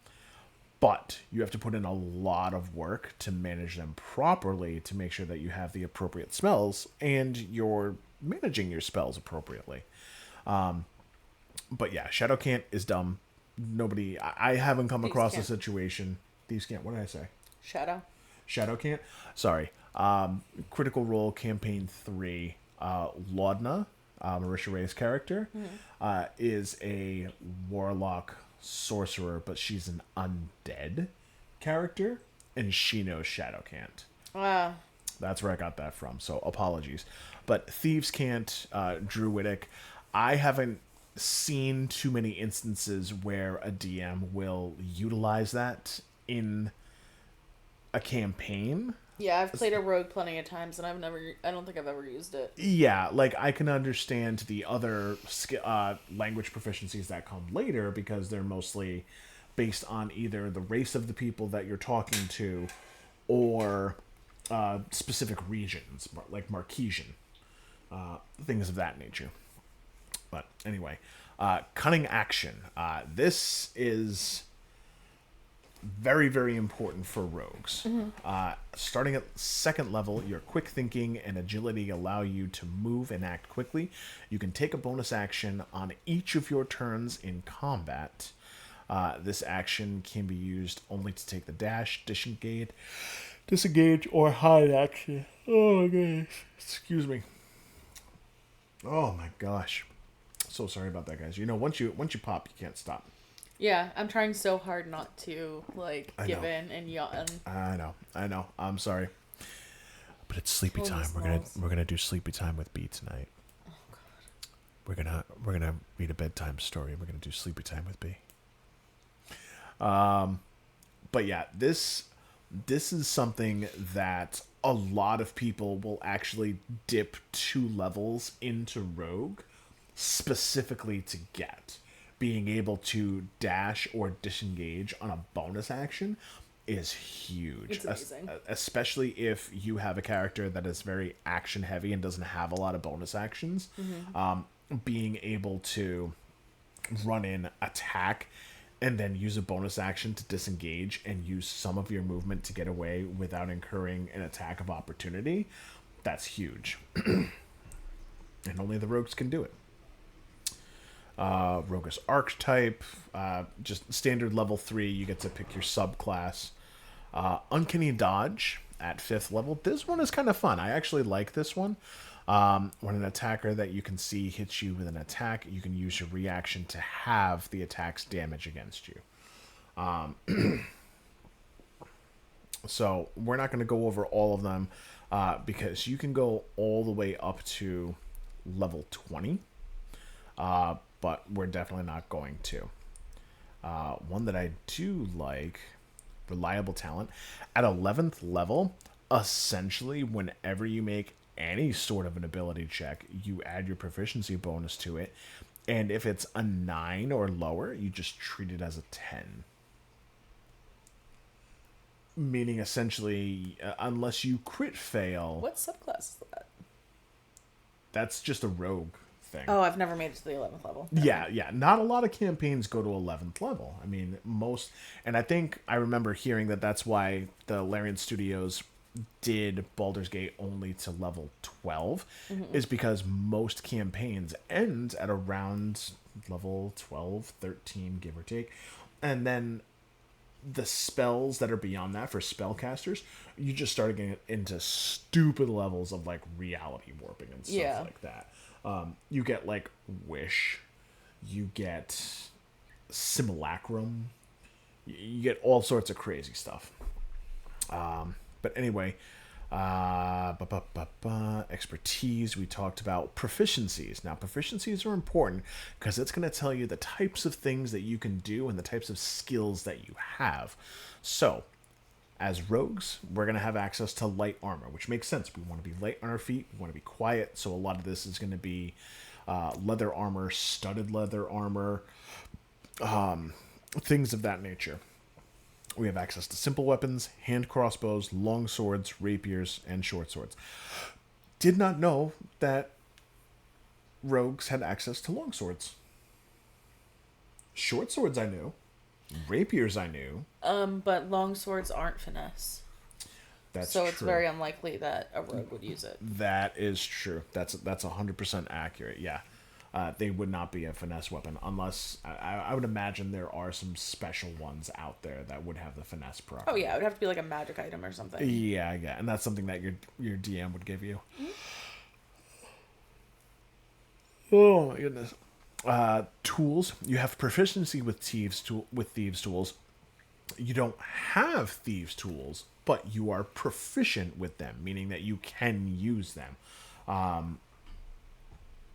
But you have to put in a lot of work to manage them properly to make sure that you have the appropriate spells and you're managing your spells appropriately. But yeah, Shadowcant is dumb. Nobody, I haven't come Thieves' across a Cant. situation. Thieves Can't, what did I say? Shadow. Shadowcant? Sorry. Critical Role Campaign 3, Laudna, Marisha Ray's character, is a warlock sorcerer, but she's an undead character, and she knows Shadowcant. Ah. That's where I got that from, so apologies. But Thieves Can't, Druidic, I haven't seen too many instances where a DM will utilize that in a campaign. Yeah, I've played a rogue plenty of times, and I don't think I've ever used it. Yeah, like I can understand the other language proficiencies that come later because they're mostly based on either the race of the people that you're talking to or specific regions, like Marquesian, things of that nature. But anyway, cunning action. This is very, very important for rogues. Starting at second level, your quick thinking and agility allow you to move and act quickly. You can take a bonus action on each of your turns in combat. This action can be used only to take the dash, disengage, or hide action. Oh my gosh. Excuse me. Oh my gosh. So sorry about that, guys. You know, once you pop, you can't stop. Yeah, I'm trying so hard not to give know. in and yawn. I know. I'm sorry. But it's sleepy Holy time. smalls. We're gonna do sleepy time with B tonight. Oh god. We're gonna read a bedtime story. We're gonna do sleepy time with B. But yeah, this is something that a lot of people will actually dip 2 levels into Rogue specifically to get. Being able to dash or disengage on a bonus action is huge. It's amazing. Especially if you have a character that is very action heavy and doesn't have a lot of bonus actions. Being able to run in, attack, and then use a bonus action to disengage and use some of your movement to get away without incurring an attack of opportunity, that's huge. And only the rogues can do it. Roguish Archetype, just standard level 3, you get to pick your subclass. Uncanny Dodge at 5th level. This one is kind of fun. I actually like this one. When an attacker that you can see hits you with an attack, you can use your reaction to have the attack's damage against you. So we're not going to go over all of them because you can go all the way up to level 20. But we're definitely not going to. One that I do like, Reliable Talent. At 11th level, essentially, whenever you make any sort of an ability check, you add your proficiency bonus to it. And if it's a 9 or lower, you just treat it as a 10. meaning essentially, unless you crit fail, What subclass is that? that's just a rogue thing. Oh, I've never made it to the 11th level. Yeah, yeah. Not a lot of campaigns go to 11th level. I mean, most. And I think I remember hearing that that's why the Larian Studios did Baldur's Gate only to level 12, is because most campaigns end at around level 12, 13, give or take. And then the spells that are beyond that for spellcasters, you just start getting into stupid levels of like reality warping and stuff like that. You get like Wish, you get Simulacrum, you get all sorts of crazy stuff. But anyway, expertise, we talked about proficiencies. Now, proficiencies are important because it's going to tell you the types of things that you can do and the types of skills that you have. So, as rogues, we're going to have access to light armor, which makes sense. We want to be light on our feet, we want to be quiet, so a lot of this is going to be leather armor, studded leather armor, things of that nature. We have access to simple weapons, hand crossbows, long swords, rapiers, and short swords. Did not know that rogues had access to long swords. Short swords I knew. Rapiers I knew. But long swords aren't finesse. That's so true. It's very unlikely that a rogue would use it. That is true. That's 100% accurate, yeah. They would not be a finesse weapon unless I would imagine there are some special ones out there that would have the finesse property. Oh yeah, it would have to be like a magic item or something. Yeah, and that's something that your DM would give you. Oh my goodness. Tools. You have proficiency with thieves tools. You don't have thieves tools, but you are proficient with them, meaning that you can use them.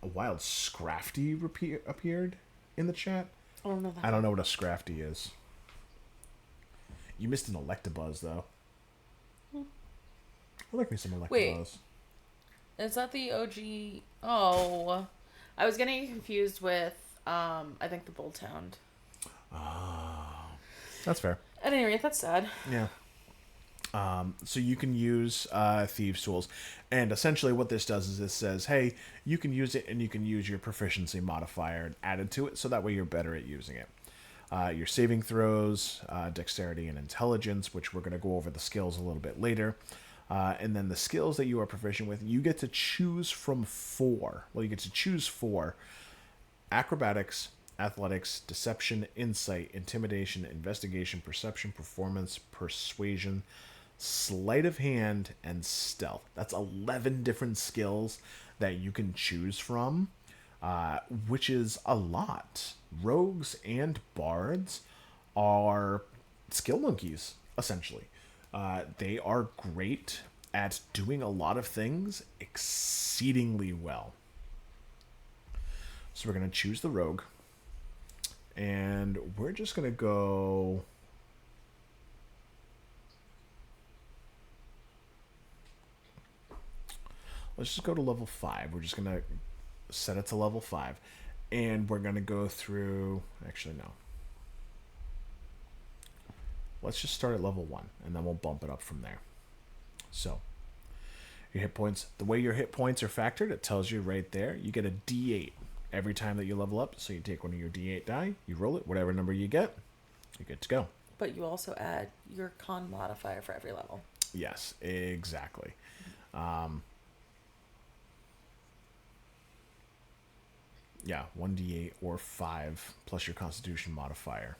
A wild Scrafty appeared in the chat. I don't know that. I don't know what a Scrafty is. You missed an Electabuzz, though. I like me some Electabuzz. Wait. Is that the OG? Oh. I was getting confused with, I think the Bulltown. Oh. That's fair. At any rate, that's sad. Yeah. So you can use Thieves' Tools. And essentially what this does is it says, hey, you can use it and you can use your proficiency modifier added to it, so that way you're better at using it. Your saving throws, dexterity and intelligence, which we're going to go over the skills a little bit later. And then the skills that you are proficient with, you get to choose from 4. Well, you get to choose 4. Acrobatics, athletics, deception, insight, intimidation, investigation, perception, performance, persuasion, sleight of hand, and stealth. That's 11 different skills that you can choose from, which is a lot. Rogues and bards are skill monkeys, essentially. They are great at doing a lot of things exceedingly well. So we're going to choose the rogue. And we're just going to go... Let's just go to level 5. We're just going to set it to level 5. And we're going to go through... Actually, no. Let's just start at level 1, and then we'll bump it up from there. So, your hit points. The way your hit points are factored, it tells you right there. You get a D8 every time that you level up. So you take one of your D8 die, you roll it, whatever number you get, you're good to go. But you also add your con modifier for every level. Yes, exactly. Yeah, 1d8 or 5 plus your constitution modifier.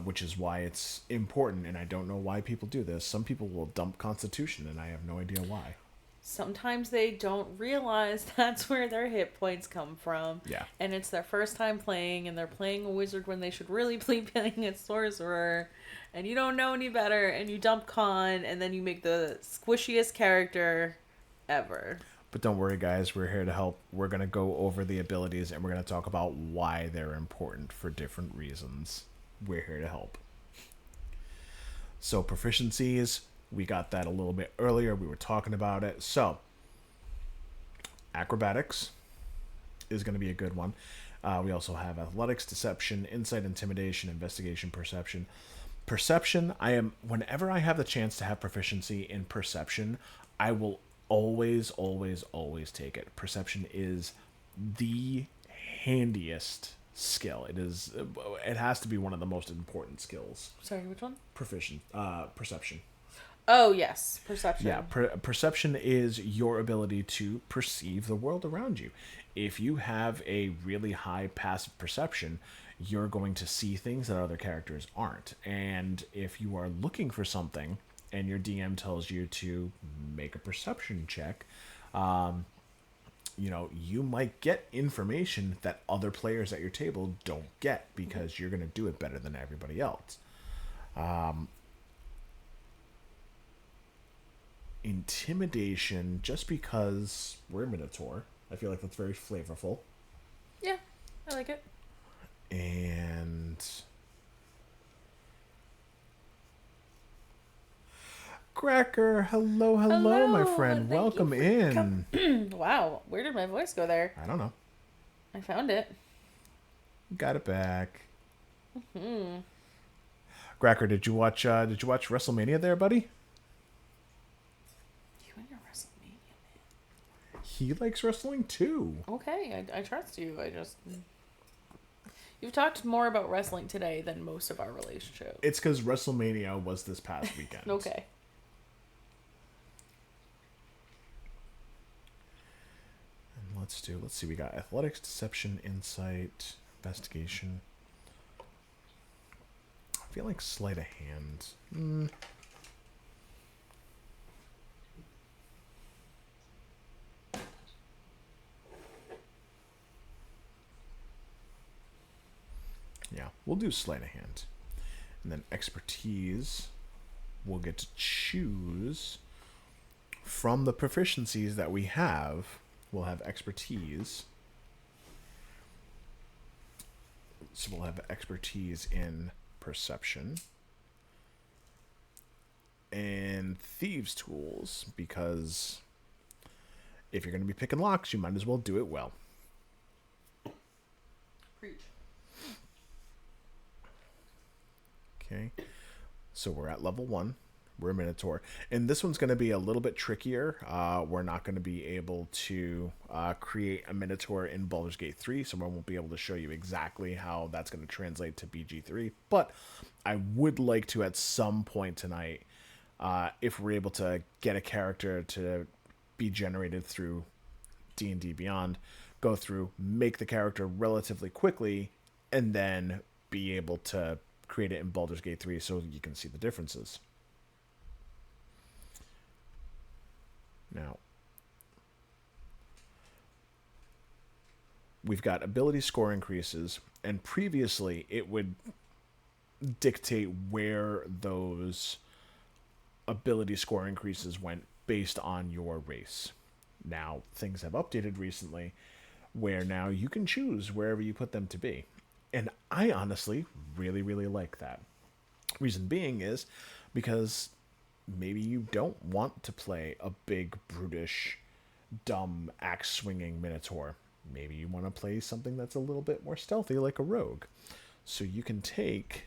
Which is why it's important, and I don't know why people do this. Some people will dump constitution, and I have no idea why. Sometimes they don't realize that's where their hit points come from. Yeah. And it's their first time playing, and they're playing a wizard when they should really be playing a sorcerer. And you don't know any better, and you dump con, and then you make the squishiest character ever. But don't worry, guys. We're here to help. We're going to go over the abilities, and we're going to talk about why they're important for different reasons. We're here to help. So proficiencies, we got that a little bit earlier. We were talking about it. So acrobatics is going to be a good one. We also have athletics, deception, insight, intimidation, investigation, perception. Perception, whenever I have the chance to have proficiency in perception, I will always, always, always take it. Perception is the handiest skill. It has to be one of the most important skills. Sorry, which one? Perception. Oh, yes. Perception. Yeah, perception is your ability to perceive the world around you. If you have a really high passive perception, you're going to see things that other characters aren't. And if you are looking for something and your DM tells you to make a perception check, you might get information that other players at your table don't get because you're going to do it better than everybody else. Intimidation, just because we're Minotaur, I feel like that's very flavorful. Yeah, I like it. And Cracker, hello, my friend. Welcome in. Wow, where did my voice go there? I don't know. I found it. Got it back. Cracker, did you watch WrestleMania there, buddy? You and your WrestleMania, man. He likes wrestling too. Okay, I trust you. You've talked more about wrestling today than most of our relationship. It's because WrestleMania was this past weekend. Okay. And let's see, we got athletics, deception, insight, investigation. I feel like sleight of hand. Yeah, we'll do sleight of hand. And then expertise, we'll get to choose from the proficiencies that we have. We'll have expertise. So we'll have expertise in perception and thieves' tools, because if you're going to be picking locks, you might as well do it well. Preach. Okay, so we're at level 1. We're a Minotaur. And this one's going to be a little bit trickier. We're not going to be able to create a Minotaur in Baldur's Gate 3, so I won't be able to show you exactly how that's going to translate to BG3. But I would like to, at some point tonight, if we're able to get a character to be generated through D&D Beyond, go through, make the character relatively quickly, and then be able to create it in Baldur's Gate 3 so you can see the differences. Now, we've got ability score increases, and previously it would dictate where those ability score increases went based on your race. Now, things have updated recently where now you can choose wherever you put them to be. And I honestly really, really like that. Reason being is because maybe you don't want to play a big, brutish, dumb, axe-swinging Minotaur. Maybe you want to play something that's a little bit more stealthy, like a rogue. So you can take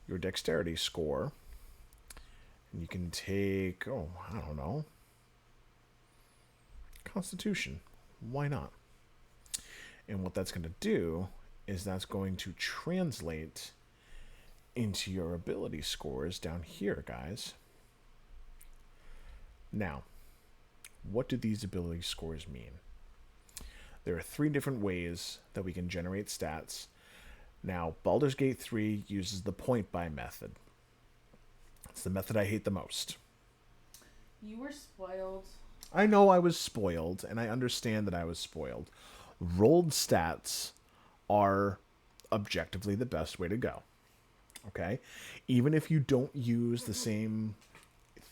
your dexterity score, and you can take, Constitution. Why not? And what that's going to do is that's going to translate into your ability scores down here, guys. Now, what do these ability scores mean? There are 3 different ways that we can generate stats. Now, Baldur's Gate 3 uses the point buy method. It's the method I hate the most. You were spoiled. I know I was spoiled, and I understand that I was spoiled. Rolled stats are objectively the best way to go. Okay? Even if you don't use the same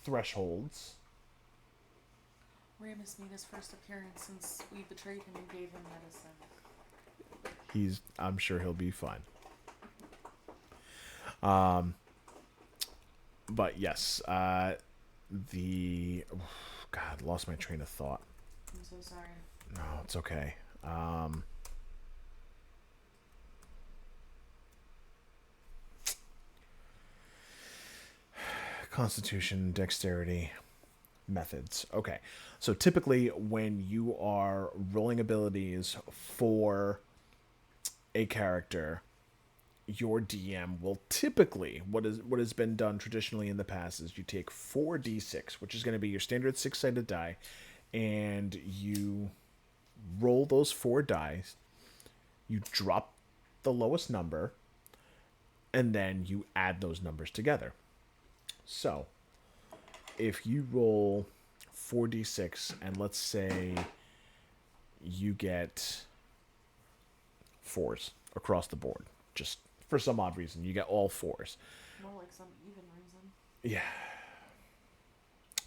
thresholds. Ramus made his first appearance since we betrayed him and gave him medicine. I'm sure he'll be fine. But yes, God, lost my train of thought. I'm so sorry. No, it's okay. Constitution, dexterity, methods. Okay. So typically when you are rolling abilities for a character, your DM will typically what has been done traditionally in the past is you take 4d6, which is going to be your standard six-sided die, and you roll those four dice, you drop the lowest number, and then you add those numbers together. So, if you roll 4d6 and let's say you get fours across the board, just for some odd reason, you get all fours. More like some even reason. Yeah.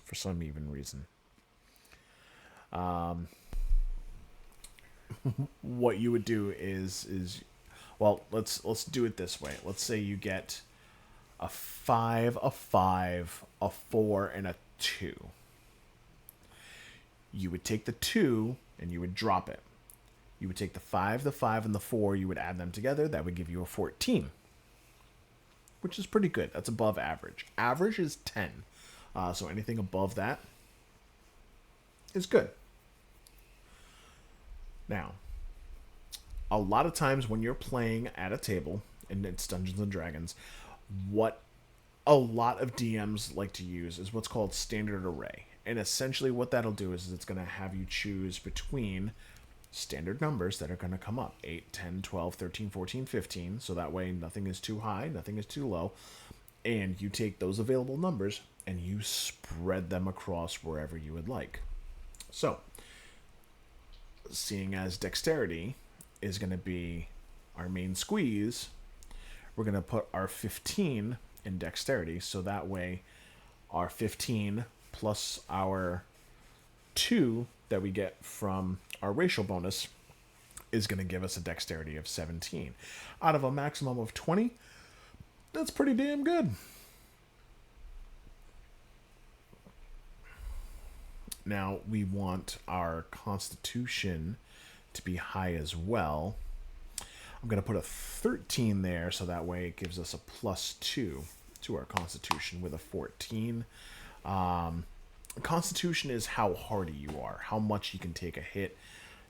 For some even reason. What you would do is well, let's do it this way. Let's say you get a 5, a 5, a 4, and a 2. You would take the 2 and you would drop it. You would take the 5, and the 4, you would add them together. That would give you a 14, which is pretty good. That's above average. Average is 10. So anything above that is good. Now, a lot of times when you're playing at a table, and it's Dungeons and Dragons, what a lot of DMs like to use is what's called standard array. And essentially what that'll do is it's going to have you choose between standard numbers that are going to come up 8, 10, 12, 13, 14, 15. So that way nothing is too high, nothing is too low. And you take those available numbers and you spread them across wherever you would like. So, seeing as dexterity is going to be our main squeeze, we're going to put our 15 in dexterity. So that way our 15 plus our 2 that we get from our racial bonus is going to give us a dexterity of 17. Out of a maximum of 20, that's pretty damn good. Now, we want our constitution to be high as well. I'm going to put a 13 there, so that way it gives us a +2 to our constitution with a 14. Constitution is how hardy you are, how much you can take a hit.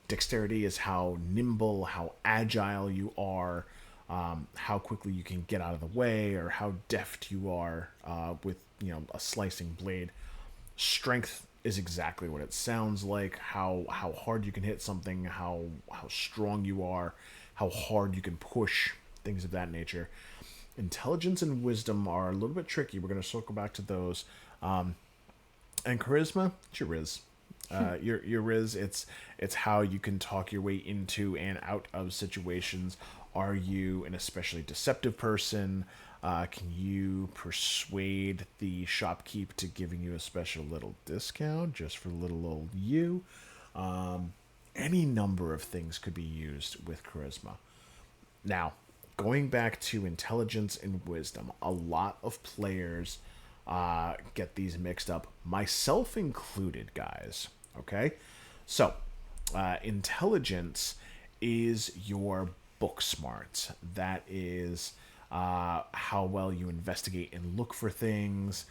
Dexterity is how nimble, how agile you are, how quickly you can get out of the way, or how deft you are with a slicing blade. Strength is exactly what it sounds like. How hard you can hit something, how strong you are, how hard you can push, things of that nature. Intelligence and wisdom are a little bit tricky. We're going to circle back to those. And charisma, it's your riz. Your riz, it's how you can talk your way into and out of situations. Are you an especially deceptive person? Can you persuade the shopkeep to giving you a special little discount just for little old you? Any number of things could be used with charisma. Now, going back to intelligence and wisdom, a lot of players get these mixed up, myself included, guys. Okay? So, intelligence is your book smarts. That is how well you investigate and look for things.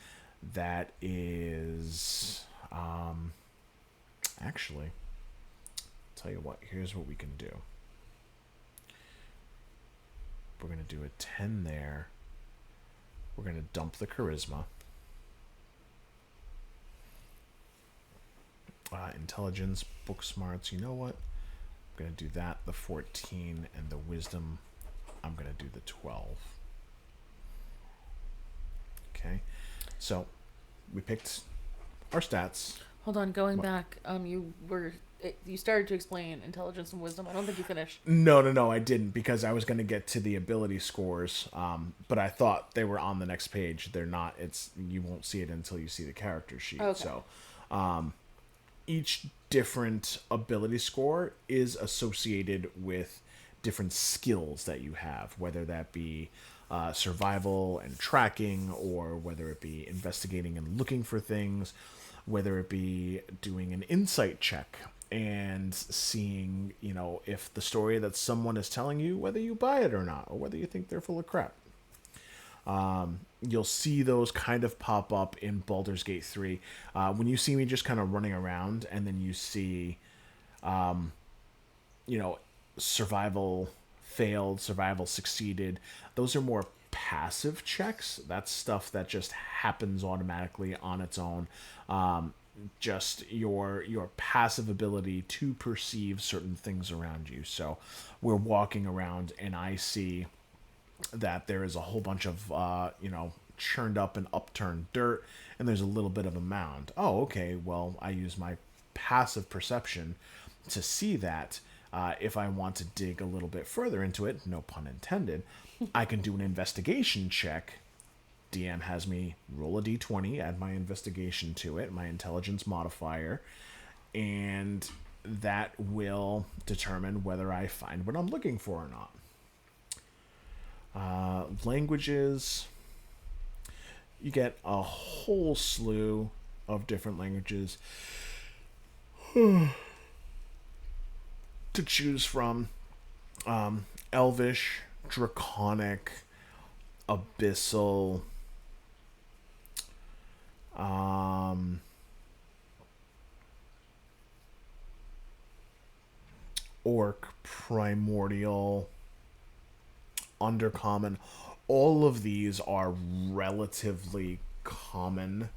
That is actually, tell you what, here's what we can do. We're going to do a 10 there. We're going to dump the charisma. Intelligence, book smarts, you know what? I'm going to do that, the 14, and the wisdom, I'm going to do the 12. Okay, so we picked our stats. Hold on, going back. You started to explain intelligence and wisdom. I don't think you finished. No, I didn't, because I was going to get to the ability scores, but I thought they were on the next page. They're not. You won't see it until you see the character sheet. Okay. So, each different ability score is associated with different skills that you have, whether that be survival and tracking, or whether it be investigating and looking for things, whether it be doing an insight check and seeing, if the story that someone is telling you, whether you buy it or not, or whether you think they're full of crap. You'll see those kind of pop up in Baldur's Gate 3. When you see me just kind of running around, and then you see, you know, survival failed, survival succeeded, those are more passive checks. That's stuff that just happens automatically on its own. Just your passive ability to perceive certain things around you. So we're walking around and I see that there is a whole bunch of churned up and upturned dirt, and there's a little bit of a mound. Oh, okay. Well, I use my passive perception to see that. If I want to dig a little bit further into it, no pun intended, I can do an investigation check. DM has me roll a d20, add my investigation to it, my intelligence modifier, and that will determine whether I find what I'm looking for or not. Languages, you get a whole slew of different languages to choose from. Elvish, Draconic, Abyssal, Orc, Primordial, Undercommon. All of these are relatively common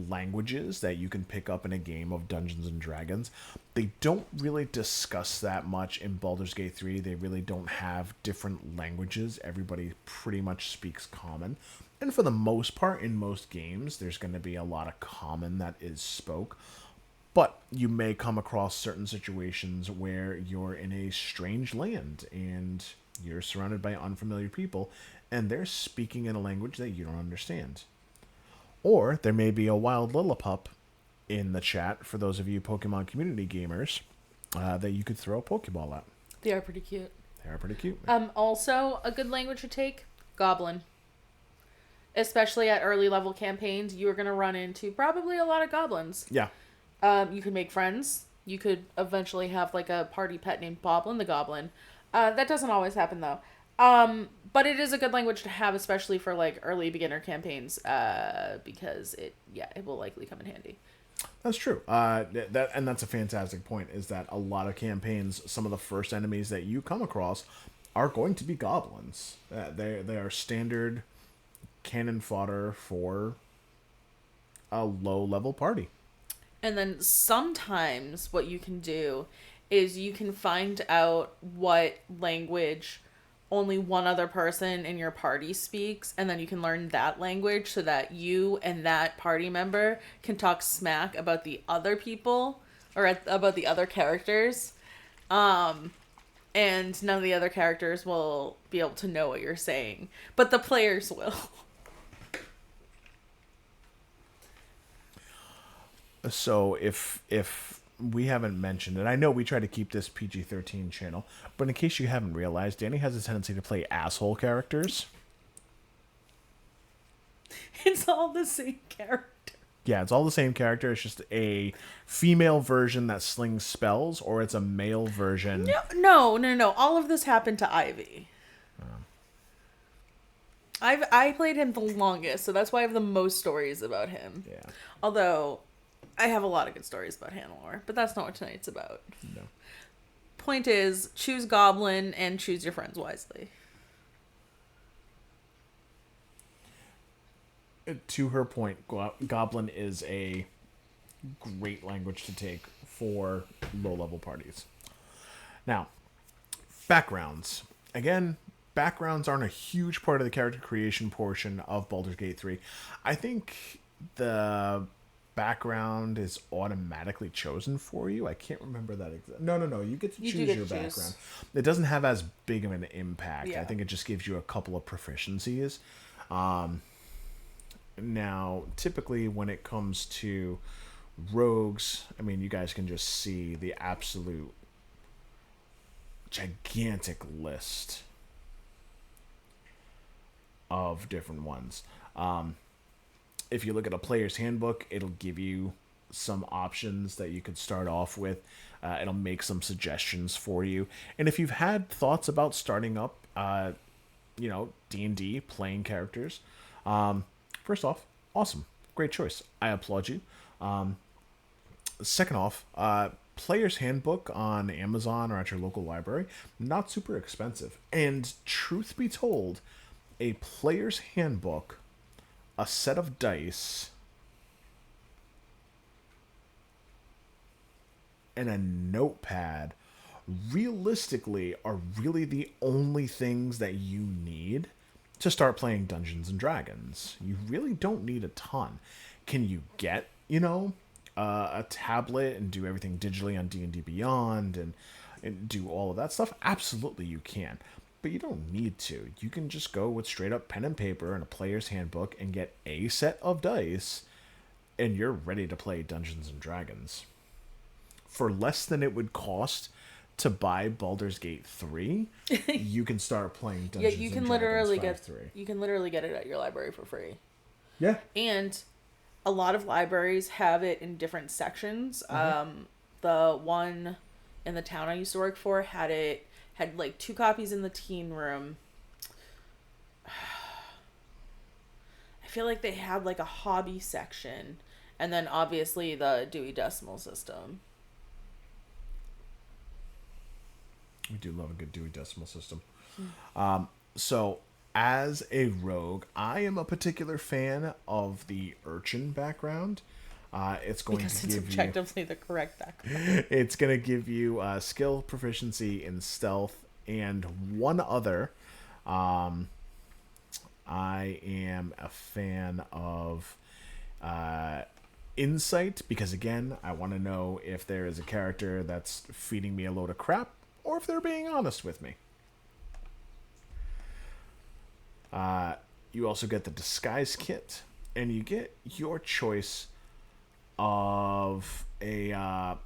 languages that you can pick up in a game of Dungeons and Dragons. They don't really discuss that much in Baldur's Gate 3. They really don't have different languages. Everybody pretty much speaks common. And for the most part, in most games, there's going to be a lot of common that is spoke. But you may come across certain situations where you're in a strange land and you're surrounded by unfamiliar people and they're speaking in a language that you don't understand. Or there may be a wild Lillipup in the chat for those of you Pokemon community gamers that you could throw a Pokeball at. They are pretty cute. They are pretty cute. Also, a good language to take, Goblin. Especially at early level campaigns, you are going to run into probably a lot of goblins. Yeah. You could make friends. You could eventually have like a party pet named Boblin the Goblin. That doesn't always happen though. But it is a good language to have, especially for like early beginner campaigns, because it will likely come in handy. That's true. That's a fantastic point. Is that a lot of campaigns, some of the first enemies that you come across are going to be goblins. They are standard cannon fodder for a low level party. And then sometimes what you can do is you can find out what language only one other person in your party speaks, and then you can learn that language so that you and that party member can talk smack about the other people or about the other characters. And none of the other characters will be able to know what you're saying, but the players will. So if we haven't mentioned it, I know we try to keep this PG-13 channel, but in case you haven't realized, Danny has a tendency to play asshole characters. It's all the same character. Yeah, it's all the same character. It's just a female version that slings spells, or it's a male version. No. All of this happened to Ivy. I played him the longest, so that's why I have the most stories about him. Yeah. Although I have a lot of good stories about Hannelore, but that's not what tonight's about. No. Point is, choose Goblin and choose your friends wisely. To her point, Goblin is a great language to take for low-level parties. Now, backgrounds. Again, backgrounds aren't a huge part of the character creation portion of Baldur's Gate 3. I think the background is automatically chosen for you. I can't remember that No. You get to choose your background. It doesn't have as big of an impact. Yeah. I think it just gives you a couple of proficiencies. Now, typically when it comes to rogues, I mean, you guys can just see the absolute gigantic list of different ones. If you look at a player's handbook, it'll give you some options that you could start off with. It'll make some suggestions for you. And if you've had thoughts about starting up D&D playing characters, first off, awesome, great choice. I applaud you. Second off, Player's Handbook on Amazon or at your local library, not super expensive. And truth be told, a Player's Handbook, a set of dice, and a notepad realistically are really the only things that you need to start playing Dungeons and Dragons. You really don't need a ton. Can you get, a tablet and do everything digitally on D&D Beyond and do all of that stuff? Absolutely you can. But you don't need to. You can just go with straight up pen and paper and a player's handbook and get a set of dice and you're ready to play Dungeons and Dragons. For less than it would cost to buy Baldur's Gate 3, you can start playing Dungeons you can and literally Dragons get 3. you can literally get it at your library for free. Yeah. And a lot of libraries have it in different sections. The one in the town I used to work for had like 2 copies in the teen room. I feel like they had like a hobby section, and then obviously the Dewey Decimal System. We do love a good Dewey Decimal System. So, as a rogue, I am a particular fan of the urchin background. It's going Because to it's give you. objectively the correct background. It's going to give you skill proficiency in stealth and one other. I am a fan of insight because, again, I want to know if there is a character that's feeding me a load of crap or if they're being honest with me. You also get the disguise kit, and you get your choice of a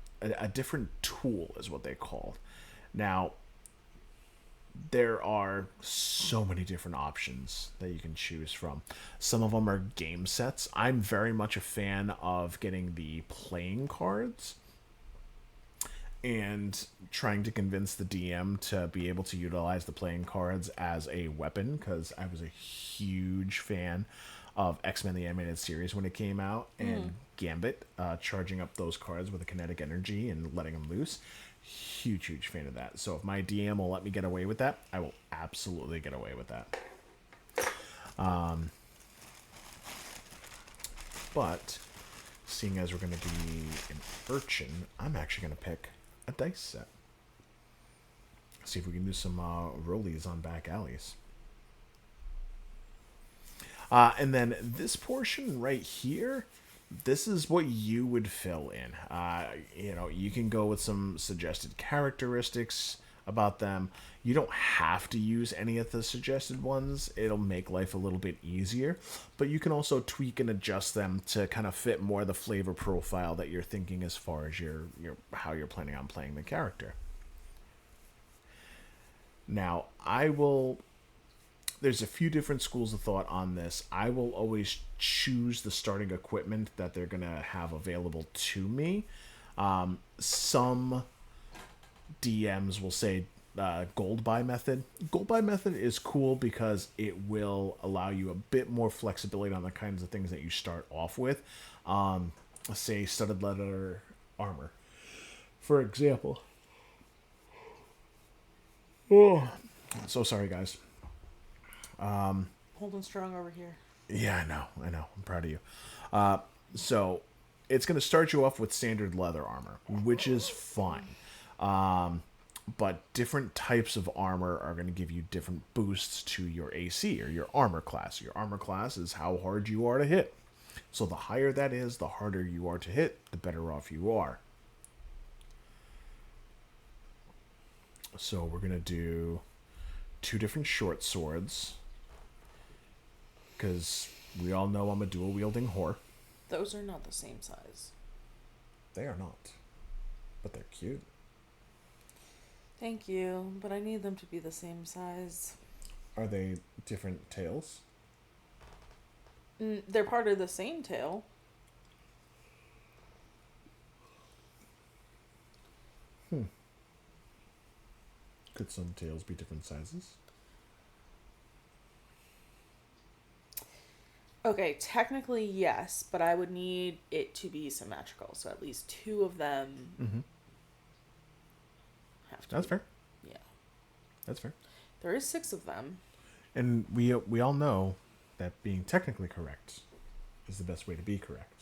different tool, is what they call. Now, there are so many different options that you can choose from. Some of them are game sets. I'm very much a fan of getting the playing cards and trying to convince the DM to be able to utilize the playing cards as a weapon, because I was a huge fan of X-Men the Animated Series when it came out, and Gambit, charging up those cards with a kinetic energy and letting them loose. Huge fan of that. So if my DM will let me get away with that, I will absolutely get away with that. But seeing as we're going to be an urchin, I'm actually going to pick a dice set. See if we can do some rollies on back alleys. And then this portion right here, this is what you would fill in. You can go with some suggested characteristics about them. You don't have to use any of the suggested ones. It'll make life a little bit easier. But you can also tweak and adjust them to kind of fit more the flavor profile that you're thinking as far as your how you're planning on playing the character. Now, there's a few different schools of thought on this. I will always choose the starting equipment that they're going to have available to me. Some DMs will say gold buy method. Gold buy method is cool because it will allow you a bit more flexibility on the kinds of things that you start off with. Say studded leather armor, for example. Oh, so sorry, guys. Holding strong over here. Yeah, I know. I'm proud of you. So it's going to start you off with standard leather armor, which is fine. But different types of armor are going to give you different boosts to your AC or your armor class. Your armor class is how hard you are to hit. So the higher that is, the harder you are to hit, the better off you are. So we're going to do 2 different short swords, because we all know I'm a dual-wielding whore. Those are not the same size. They are not, but they're cute. Thank you, but I need them to be the same size. Are they different tails? They're part of the same tail. Could some tails be different sizes? Okay, technically yes, but I would need it to be symmetrical. So at least two of them Mm-hmm. have to That's be. fair. Yeah. That's fair. There is six of them. And we all know that being technically correct is the best way to be correct.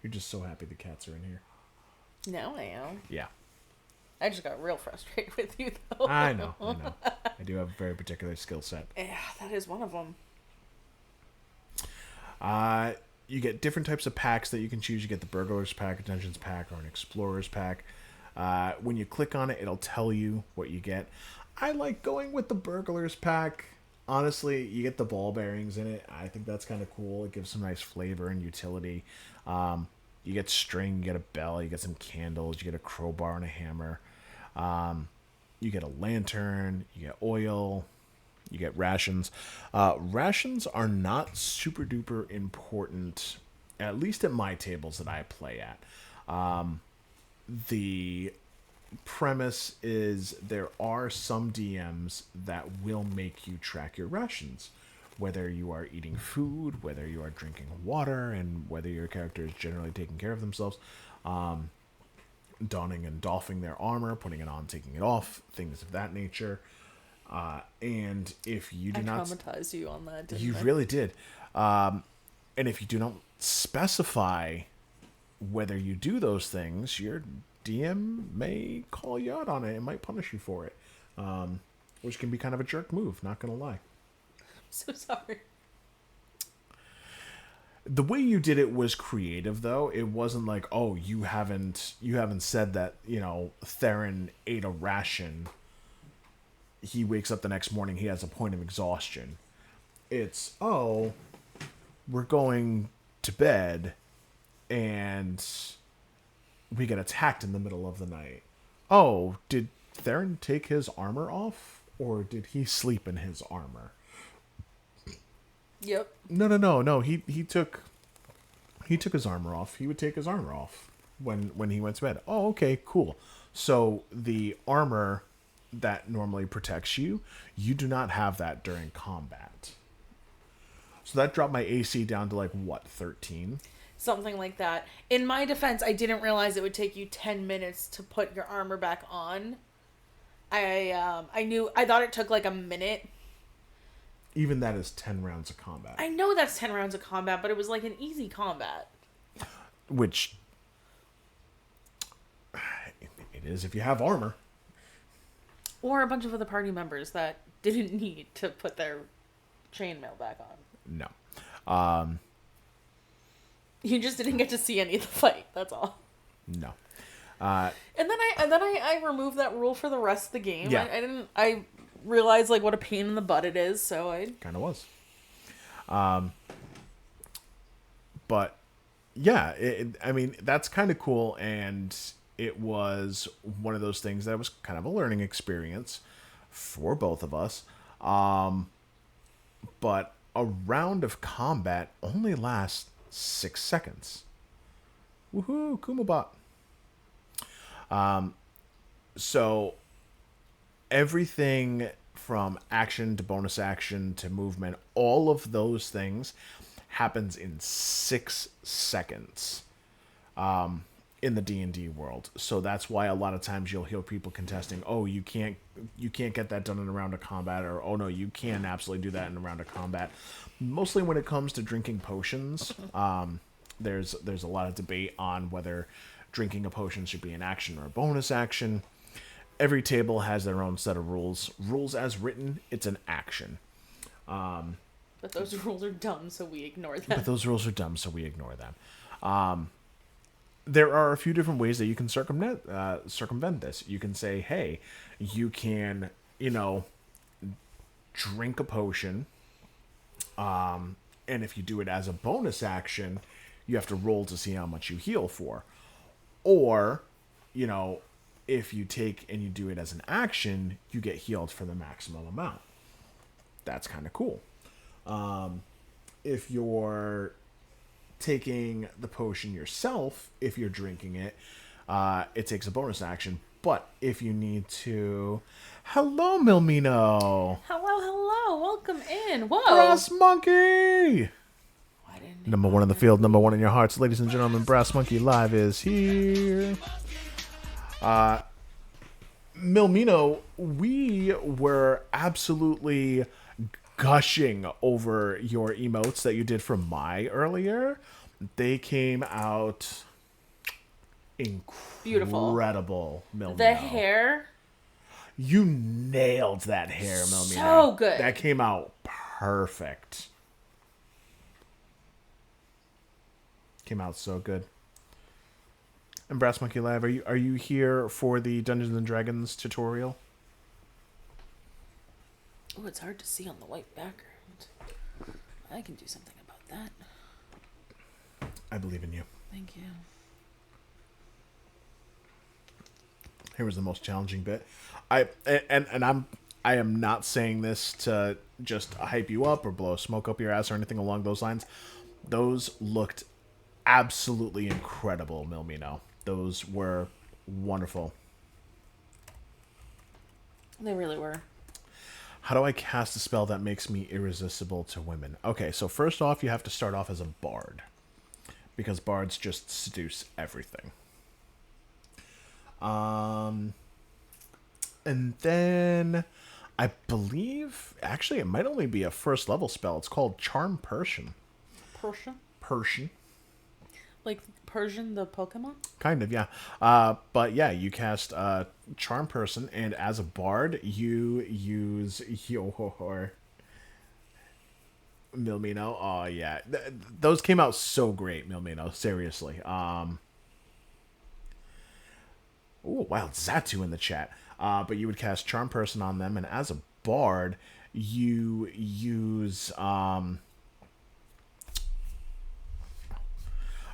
You're just so happy the cats are in here. Now I am. Yeah. I just got real frustrated with you though. I know. I do have a very particular skill set. Yeah, that is one of them. You get different types of packs that you can choose. You get the Burglar's Pack, a Dungeons Pack, or an Explorer's Pack. When you click on it, it'll tell you what you get. I like going with the Burglar's Pack. Honestly, you get the ball bearings in it. I think that's kind of cool. It gives some nice flavor and utility. You get string, you get a bell, you get some candles, you get a crowbar and a hammer. You get a lantern, you get oil, you get rations. Rations are not super duper important, at least at my tables that I play at. The premise is there are some DMs that will make you track your rations, whether you are eating food, whether you are drinking water, and whether your character is generally taking care of themselves. Donning and doffing their armor, putting it on, taking it off, things of that nature. And if you do I not, traumatized you on that. Didn't you I? really did. And if you do not specify whether you do those things, your DM may call you out on it and might punish you for it, which can be kind of a jerk move. Not gonna lie. So sorry. The way you did it was creative, though. It wasn't like, oh, you haven't said that, Theron ate a ration. He wakes up the next morning, he has a point of exhaustion. It's, oh, we're going to bed and we get attacked in the middle of the night. Oh, did Theron take his armor off, or did he sleep in his armor? Yep. No. He took his armor off. He would take his armor off when he went to bed. Oh, okay, cool. So the armor that normally protects you, you do not have that during combat. So that dropped my AC down to 13? Something like that. In my defense, I didn't realize it would take you 10 minutes to put your armor back on. I thought it took a minute. Even that is 10 rounds of combat. I know that's 10 rounds of combat, but it was an easy combat. Which it is if you have armor. Or a bunch of other party members that didn't need to put their chainmail back on. No. You just didn't get to see any of the fight, that's all. No. And then I removed that rule for the rest of the game. Yeah. I realized what a pain in the butt it is, so I Kind of was. But yeah, I mean, that's kind of cool, and it was one of those things that was kind of a learning experience for both of us. But a round of combat only lasts 6 seconds. Woohoo, Kumabot. So everything from action to bonus action to movement, all of those things happens in 6 seconds in the D&D world. So that's why a lot of times you'll hear people contesting, oh, you can't get that done in a round of combat, or oh no, you can absolutely do that in a round of combat. Mostly when it comes to drinking potions, there's a lot of debate on whether drinking a potion should be an action or a bonus action. Every table has their own set of rules. Rules as written, it's an action. but those rules are dumb, so we ignore them. But those rules are dumb, so we ignore them. There are a few different ways that you can circumvent this. You can say, hey, you can, drink a potion, and if you do it as a bonus action, you have to roll to see how much you heal for. Or, if you take and you do it as an action, you get healed for the maximum amount. That's kind of cool. If you're taking the potion yourself, if you're drinking it, it takes a bonus action. But if you need to... Hello, Milmino! Hello. Welcome in. Whoa. Brass Monkey! Why didn't Number one in the field, number one in your hearts. Ladies and gentlemen, Brass Monkey Live is here. Milmino, we were absolutely gushing over your emotes that you did from Mai earlier. They came out Beautiful. incredible, Milmino. The hair. You nailed that hair, Milmino. So good. That came out perfect. Came out so good. And Brass Monkey Live, are you here for the Dungeons and Dragons tutorial? Oh, it's hard to see on the white background. I can do something about that. I believe in you. Thank you. Here was the most challenging bit. I am not saying this to just hype you up or blow smoke up your ass or anything along those lines. Those looked absolutely incredible, Milmino. Those were wonderful. They really were. How do I cast a spell that makes me irresistible to women? Okay, so first off, you have to start off as a bard. Because bards just seduce everything. And then I believe, actually, it might only be a first level spell. It's called Charm Persian. Persian. Like Persian, the Pokemon? Kind of, yeah. But yeah, you cast Charm Person, and as a bard, you use your Milmino. Oh, yeah. Those came out so great, Milmino. Seriously. Oh, Wild Zatu in the chat. But you would cast Charm Person on them, and as a bard, you use...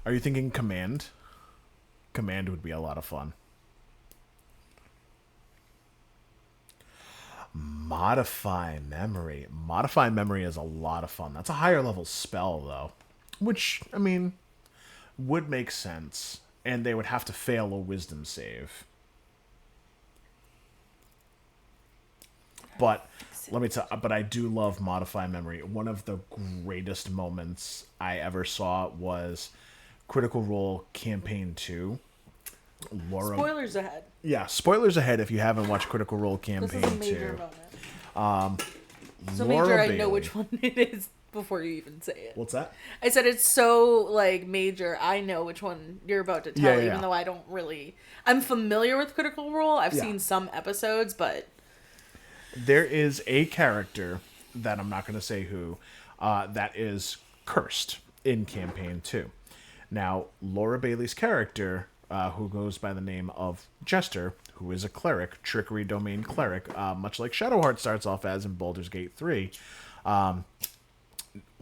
Are you thinking Command? Command would be a lot of fun. Modify Memory. Modify Memory is a lot of fun. That's a higher level spell, though. Which, I mean, would make sense. And they would have to fail a wisdom save. But let me tell you, but I do love Modify Memory. One of the greatest moments I ever saw was Critical Role Campaign 2. Laura... Spoilers ahead. Yeah, spoilers ahead if you haven't watched Critical Role This Campaign is a major 2. moment. So Laura major, I Bailey. know which one it is before you even say it. What's that? I said it's so, like, major, I know which one you're about to tell, Yeah. even though I don't really... I'm familiar with Critical Role. I've Yeah. seen some episodes, but... There is a character that I'm not going to say who that is cursed in Campaign 2. Now, Laura Bailey's character, who goes by the name of Jester, who is a cleric, Trickery Domain cleric, much like Shadowheart starts off as in Baldur's Gate 3,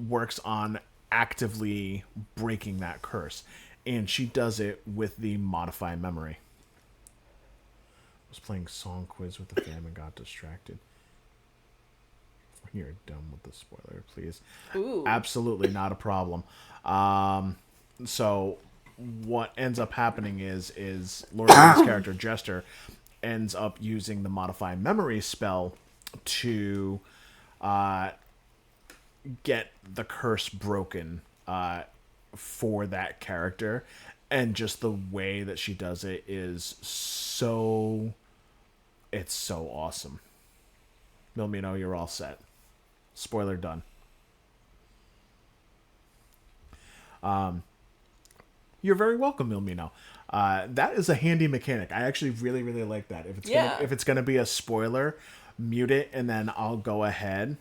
works on actively breaking that curse. And she does it with the Modify Memory. I was playing Song Quiz with the fam and got distracted. You're done with the spoiler, please. Ooh. Absolutely not a problem. So what ends up happening is Laura Bailey's character Jester ends up using the Modify Memory spell to get the curse broken for that character, and just the way that she does it is so awesome. Milmino, you're all set. Spoiler done. You're very welcome, Milmino. That is a handy mechanic. I actually really, really like that. If it's gonna be a spoiler, mute it, and then I'll go ahead.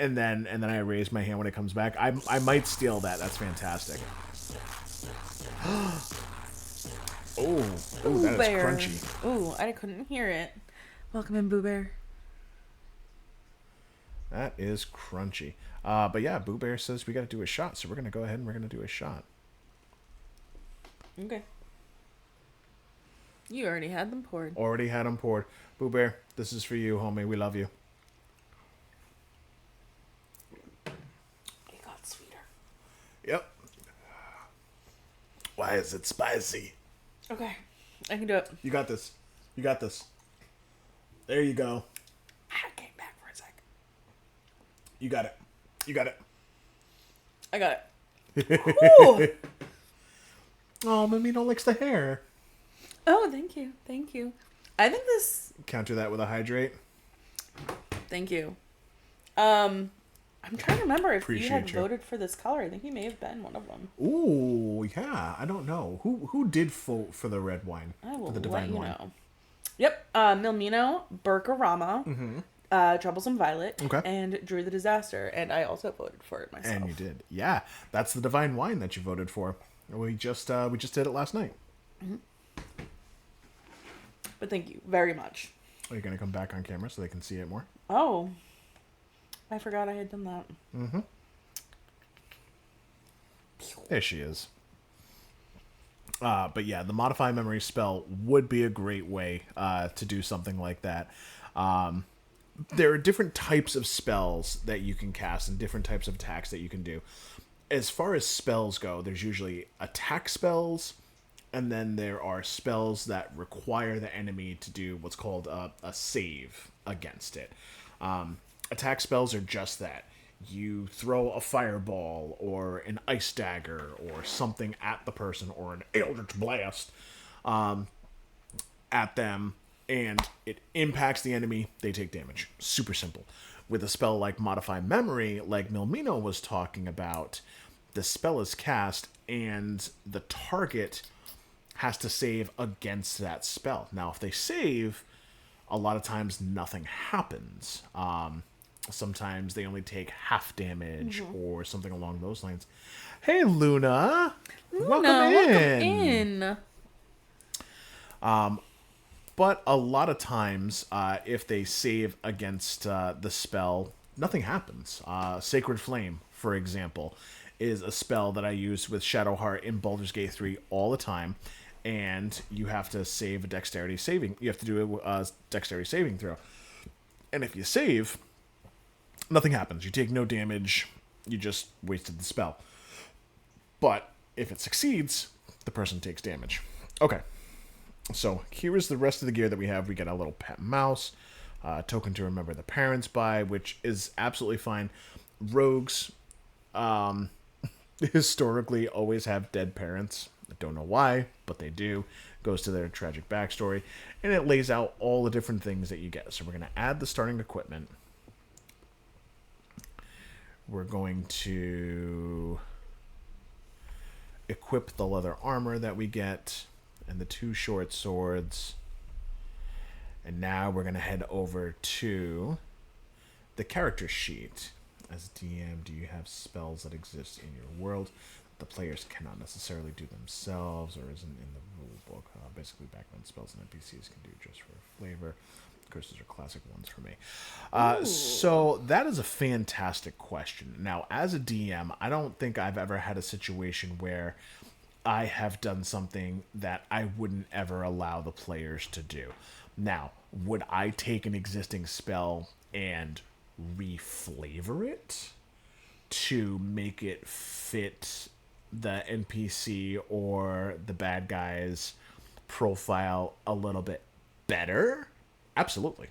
And then I raise my hand when it comes back. I might steal that. That's fantastic. Oh, that is Bear. crunchy. Ooh, I couldn't hear it. Welcome in, Boo Bear. That is crunchy. But yeah, Boo Bear says we got to do a shot, so we're gonna go ahead and we're gonna do a shot. Okay. You already had them poured. Already had them poured. Boo Bear, this is for you, homie. We love you. It got sweeter. Yep. Why is it spicy? Okay, I can do it. You got this. You got this. There you go. I came back for a sec. You got it. You got it. I got it. Whew. Oh, Mimino likes the hair. Oh, thank you. Thank you. I think this... Counter that with a hydrate. Thank you. I'm trying to remember if you had voted for this color. I think you may have been one of them. Ooh, yeah. I don't know. Who did vote for the red wine? I will for the let divine you wine? know. Yep. Milmino, Burkarama, Troublesome Violet, Okay. and Drew the Disaster. And I also voted for it myself. And you did. Yeah. That's the divine wine that you voted for. We just did it last night. But thank you very much. Are you going to come back on camera so they can see it more? Oh. I forgot I had done that. Mm-hmm. There she is. But yeah, the modify memory spell would be a great way to do something like that. There are different types of spells that you can cast and different types of attacks that you can do. As far as spells go, there's usually attack spells, and then there are spells that require the enemy to do what's called a save against it. Attack spells are just that. You throw a fireball or an ice dagger or something at the person, or an eldritch blast at them, and it impacts the enemy. They take damage. Super simple. With a spell like Modify Memory, like Milmino was talking about, the spell is cast and the target has to save against that spell. Now, if they save, a lot of times nothing happens. Sometimes they only take half damage or something along those lines. Hey, Luna. Welcome in. But a lot of times, if they save against the spell, nothing happens. Sacred Flame, for example, is a spell that I use with Shadowheart in Baldur's Gate 3 all the time. And you have to save a dexterity saving. You have to do a dexterity saving throw. And if you save, nothing happens. You take no damage. You just wasted the spell. But if it succeeds, the person takes damage. Okay. So here is the rest of the gear that we have. We get a little pet mouse, token to remember the parents by, which is absolutely fine. Rogues historically always have dead parents. I don't know why, but they do. Goes to their tragic backstory, and it lays out all the different things that you get. So we're going to add the starting equipment. We're going to equip the leather armor that we get and the 2 short swords. And now we're going to head over to the character sheet. As DM, do you have spells that exist in your world the players cannot necessarily do themselves or isn't in the rule book? Basically, background spells and NPCs can do just for flavor. Of course, those are classic ones for me. So that is a fantastic question. Now, as a DM, I don't think I've ever had a situation where I have done something that I wouldn't ever allow the players to do. Now, would I take an existing spell and reflavor it to make it fit the NPC or the bad guy's profile a little bit better? Absolutely.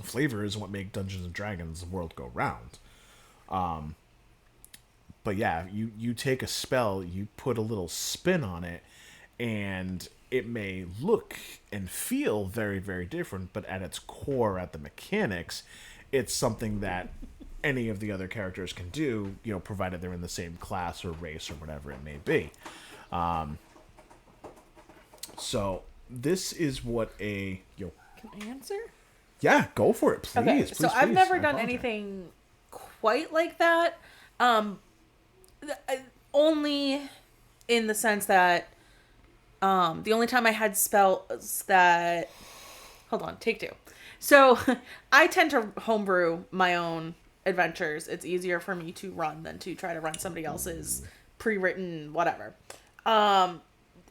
Flavor is what makes Dungeons and Dragons world go round. But yeah, you take a spell, you put a little spin on it, and it may look and feel very, very different, but at its core, at the mechanics, it's something that any of the other characters can do, you know, provided they're in the same class or race or whatever it may be. So this is what a... Can I answer? Yeah, go for it, please. Okay, please, so I've please. never done anything quite like that. Only in the sense that the only time I had spells that... Hold on, take 2. So I tend to homebrew my own adventures. It's easier for me to run than to try to run somebody else's pre-written whatever. And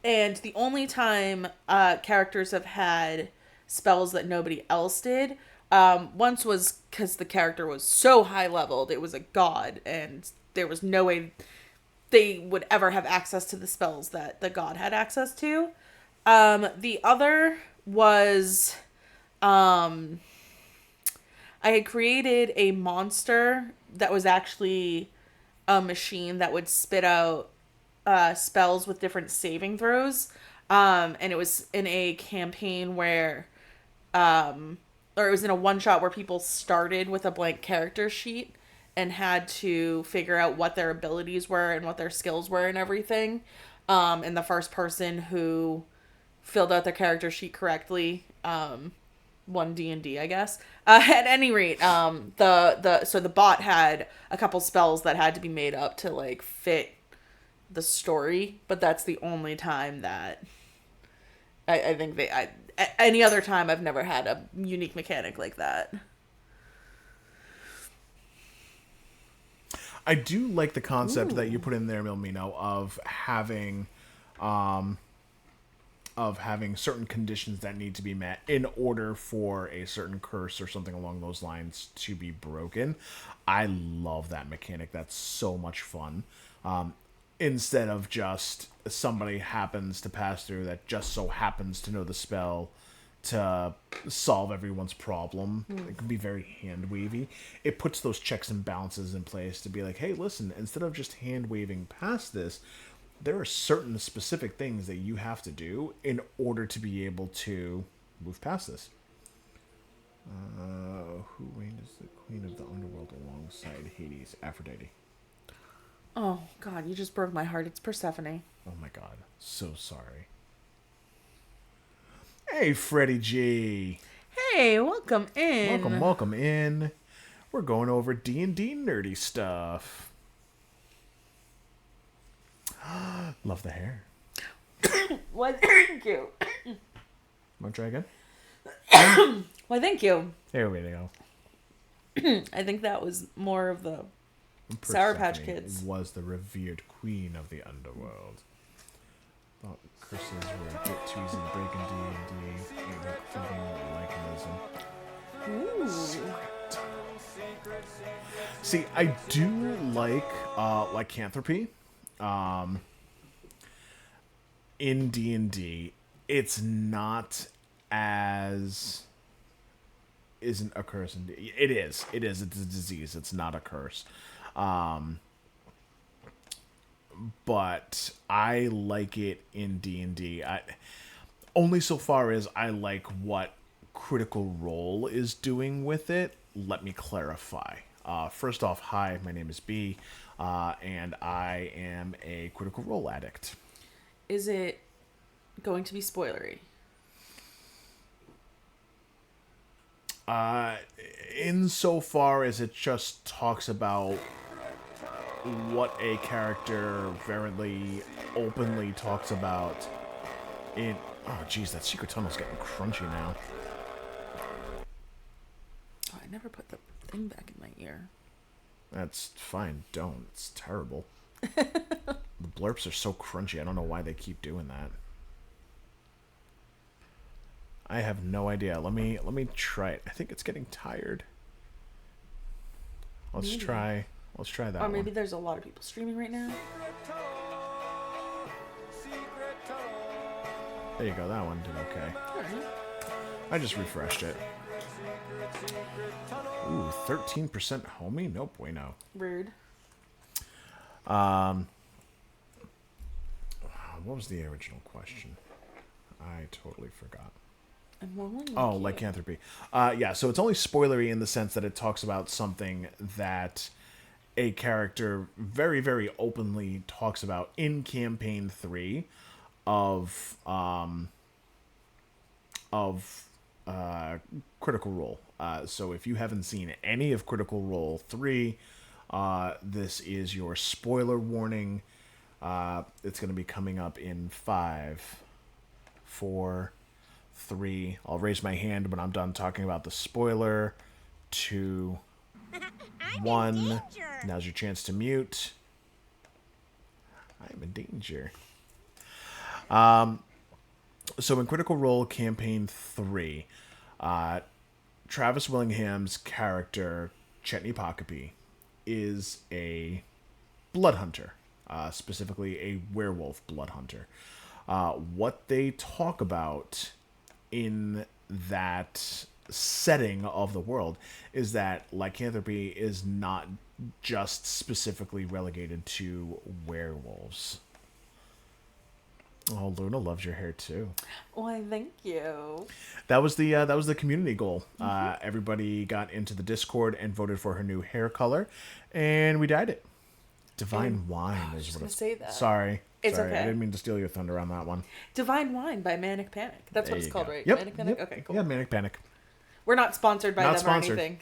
the only time characters have had spells that nobody else did, once was because the character was so high leveled, it was a god, and there was no way they would ever have access to the spells that the god had access to. The other was, I had created a monster that was actually a machine that would spit out spells with different saving throws. And it was in a campaign where, or it was in a one shot where people started with a blank character sheet and had to figure out what their abilities were and what their skills were and everything. And the first person who filled out their character sheet correctly won D&D, I guess. At any rate, the bot had a couple spells that had to be made up to like fit the story, but that's the only time that I think any other time I've never had a unique mechanic like that. I do like the concept that you put in there, Milmino, of having certain conditions that need to be met in order for a certain curse or something along those lines to be broken. I love that mechanic. That's so much fun. Instead of just somebody happens to pass through that just so happens to know the spell to solve everyone's problem. It can be very hand wavy. It puts those checks and balances in place to be like, hey, listen, instead of just hand waving past this, there are certain specific things that you have to do in order to be able to move past this. Who reigned as the queen of the underworld alongside Hades? Aphrodite. Oh, God, you just broke my heart. It's Persephone. Oh my god. So sorry. Hey, Freddie G. Hey, welcome in. Welcome in. We're going over D&D nerdy stuff. Love the hair. Why, thank you. Want to try again? Why, thank you. There we go. I think that was more of the Sour Patch Kids. Was the revered queen of the underworld. Thought curses were a bit too easy to break in D&D. Ooh. See, I do like lycanthropy. In D&D, it's not as isn't a curse. It is. It's a disease. It's not a curse. But I like it in D&D. Only so far as I like what Critical Role is doing with it. Let me clarify. First off, hi, my name is B, and I am a Critical Role addict. Is it going to be spoilery? Insofar as it just talks about what a character very openly talks about in... Oh, geez, that secret tunnel's getting crunchy now. Oh, I never put the thing back in my ear. That's fine. Don't. It's terrible. The blurps are so crunchy. I don't know why they keep doing that. I have no idea. Let me try it. I think it's getting tired. Let's try that one. Or maybe there's a lot of people streaming right now. There you go. That one did okay. Alright. I just refreshed it. Ooh, 13% homie? No bueno. Rude. What was the original question? I totally forgot. I'm rolling. Oh, lycanthropy. Yeah, so it's only spoilery in the sense that it talks about something that a character very, very openly talks about in campaign 3 of Critical Role. So if you haven't seen any of Critical Role 3, this is your spoiler warning. It's going to be coming up in 5, 4, 3. I'll raise my hand when I'm done talking about the spoiler. 2, 1. Now's your chance to mute. I'm in danger. So in Critical Role Campaign 3, Travis Willingham's character, Chetney Pockapy, is a blood hunter. specifically a werewolf blood hunter. What they talk about in that setting of the world is that lycanthropy is not just specifically relegated to werewolves. Oh, Luna loves your hair too. Why, thank you. That was the community goal. Everybody got into the Discord and voted for her new hair color, and we dyed it. Divine Wine is what gonna it's. say that. Sorry, It's sorry, I okay. didn't mean to steal your thunder on that one. Divine Wine by Manic Panic. That's There what it's you called, go. right? Yep. Manic Panic? Yep. Okay, cool. Yeah, Manic Panic. We're not sponsored by Not them sponsored. or anything.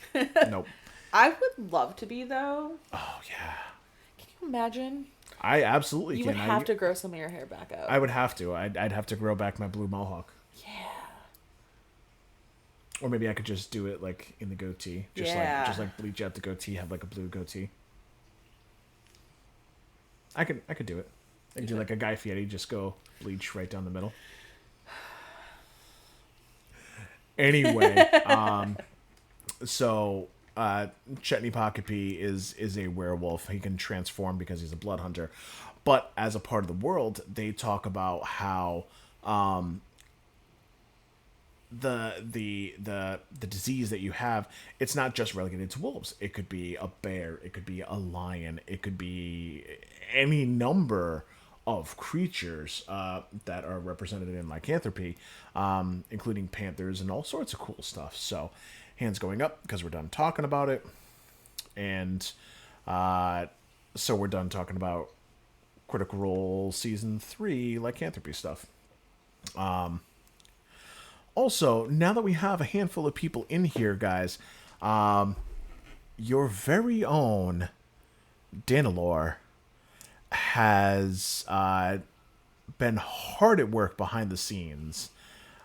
Nope. I would love to be, though. Oh yeah, Can you imagine? I absolutely You can. would have to grow some of your hair back out. I would have to. I'd have to grow back my blue mohawk, Yeah. or maybe I could just do it like in the goatee, Yeah. just like bleach out the goatee, have like a blue goatee. I could do it. I could do like a Guy Fieri, just go bleach right down the middle. Anyway, so Chetney Pocketpea is a werewolf. He can transform because he's a blood hunter. But as a part of the world, they talk about how the disease that you have, it's not just relegated to wolves. It could be a bear, it could be a lion, it could be any number of creatures that are represented in lycanthropy, including panthers and all sorts of cool stuff. So hands going up because we're done talking about it. And so we're done talking about Critical Role Season 3 lycanthropy stuff. Also, now that we have a handful of people in here, guys, your very own Danilor has been hard at work behind the scenes,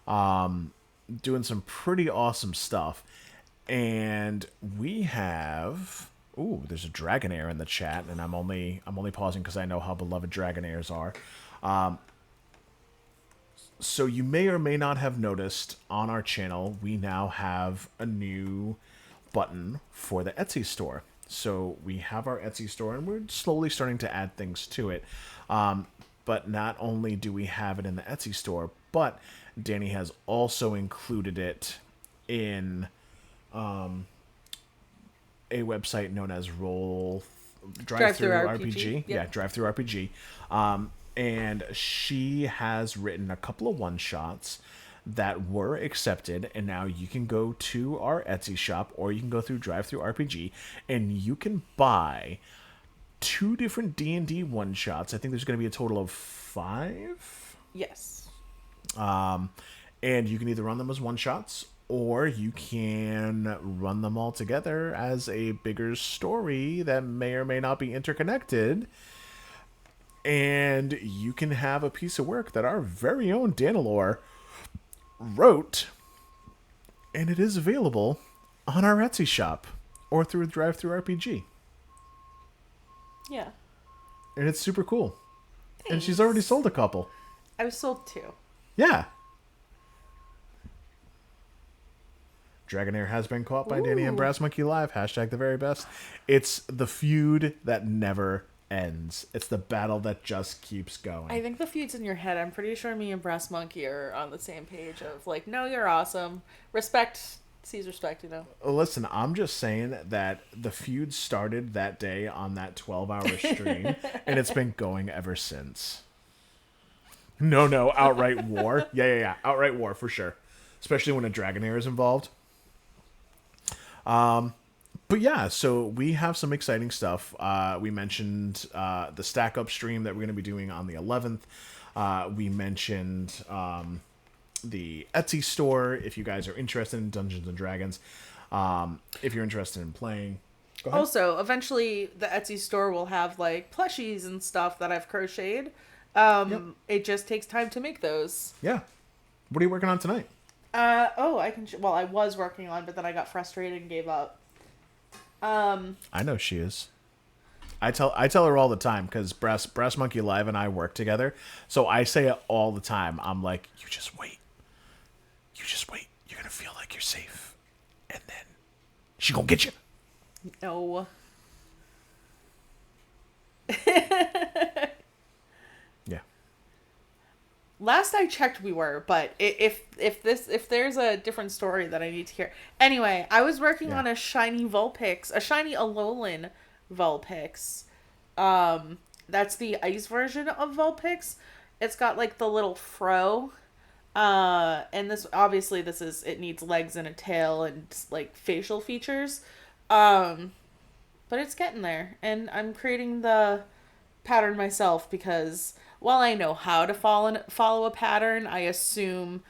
doing some pretty awesome stuff. And we have... Ooh, there's a Dragonair in the chat, and I'm only pausing because I know how beloved Dragonairs are. So you may or may not have noticed on our channel, we now have a new button for the Etsy store. So we have our Etsy store, and we're slowly starting to add things to it. But not only do we have it in the Etsy store, but Danny has also included it in a website known as Drive-Thru RPG. Yep. Yeah, Drive-Thru RPG. And she has written a couple of one-shots that were accepted, and now you can go to our Etsy shop, or you can go through Drive-Thru RPG, and you can buy 2 different D&D one-shots. I think there's going to be a total of 5. Yes. And you can either run them as one-shots, or you can run them all together as a bigger story that may or may not be interconnected. And you can have a piece of work that our very own Danilor wrote, and it is available on our Etsy shop or through Drive-Thru RPG. Yeah. And it's super cool. Thanks. And she's already sold a couple. I was sold 2. Yeah. Dragonair has been caught by Danny and Ooh. Brass Monkey Live. Hashtag the very best. It's the feud that never ends. It's the battle that just keeps going. I think the feud's in your head. I'm pretty sure me and Brass Monkey are on the same page of like, no, you're awesome. Respect sees respect, you know. Listen, I'm just saying that the feud started that day on that 12-hour stream, and it's been going ever since. No, outright war. Yeah, outright war for sure. Especially when a Dragonair is involved. But yeah, so we have some exciting stuff. We mentioned the Stack Up stream that we're going to be doing on the 11th. We mentioned the Etsy store, if you guys are interested in Dungeons & Dragons. If you're interested in playing. Go ahead. Also, eventually the Etsy store will have like plushies and stuff that I've crocheted. It just takes time to make those. Yeah. What are you working on tonight? I can. Well, I was working on, but then I got frustrated and gave up. I know she is. I tell her all the time because Brass Monkey Live and I work together, so I say it all the time. I'm like, you just wait. You're gonna feel like you're safe, and then she gonna get you. No. Yeah. Last I checked, we were, but if there's a different story that I need to hear. Anyway, I was working Yeah. on a shiny Vulpix, a shiny Alolan Vulpix. That's the ice version of Vulpix. It's got like the little fro. And this obviously it needs legs and a tail and like facial features. But it's getting there, and I'm creating the pattern myself because while I know how to follow a pattern, I assume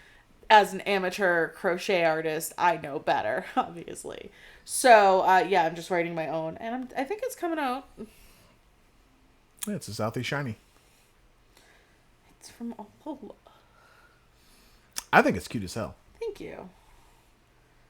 as an amateur crochet artist, I know better, obviously. So, yeah, I'm just writing my own, and I think it's coming out. Yeah, it's a Southeast Shiny. It's from Alola. I think it's cute as hell. Thank you.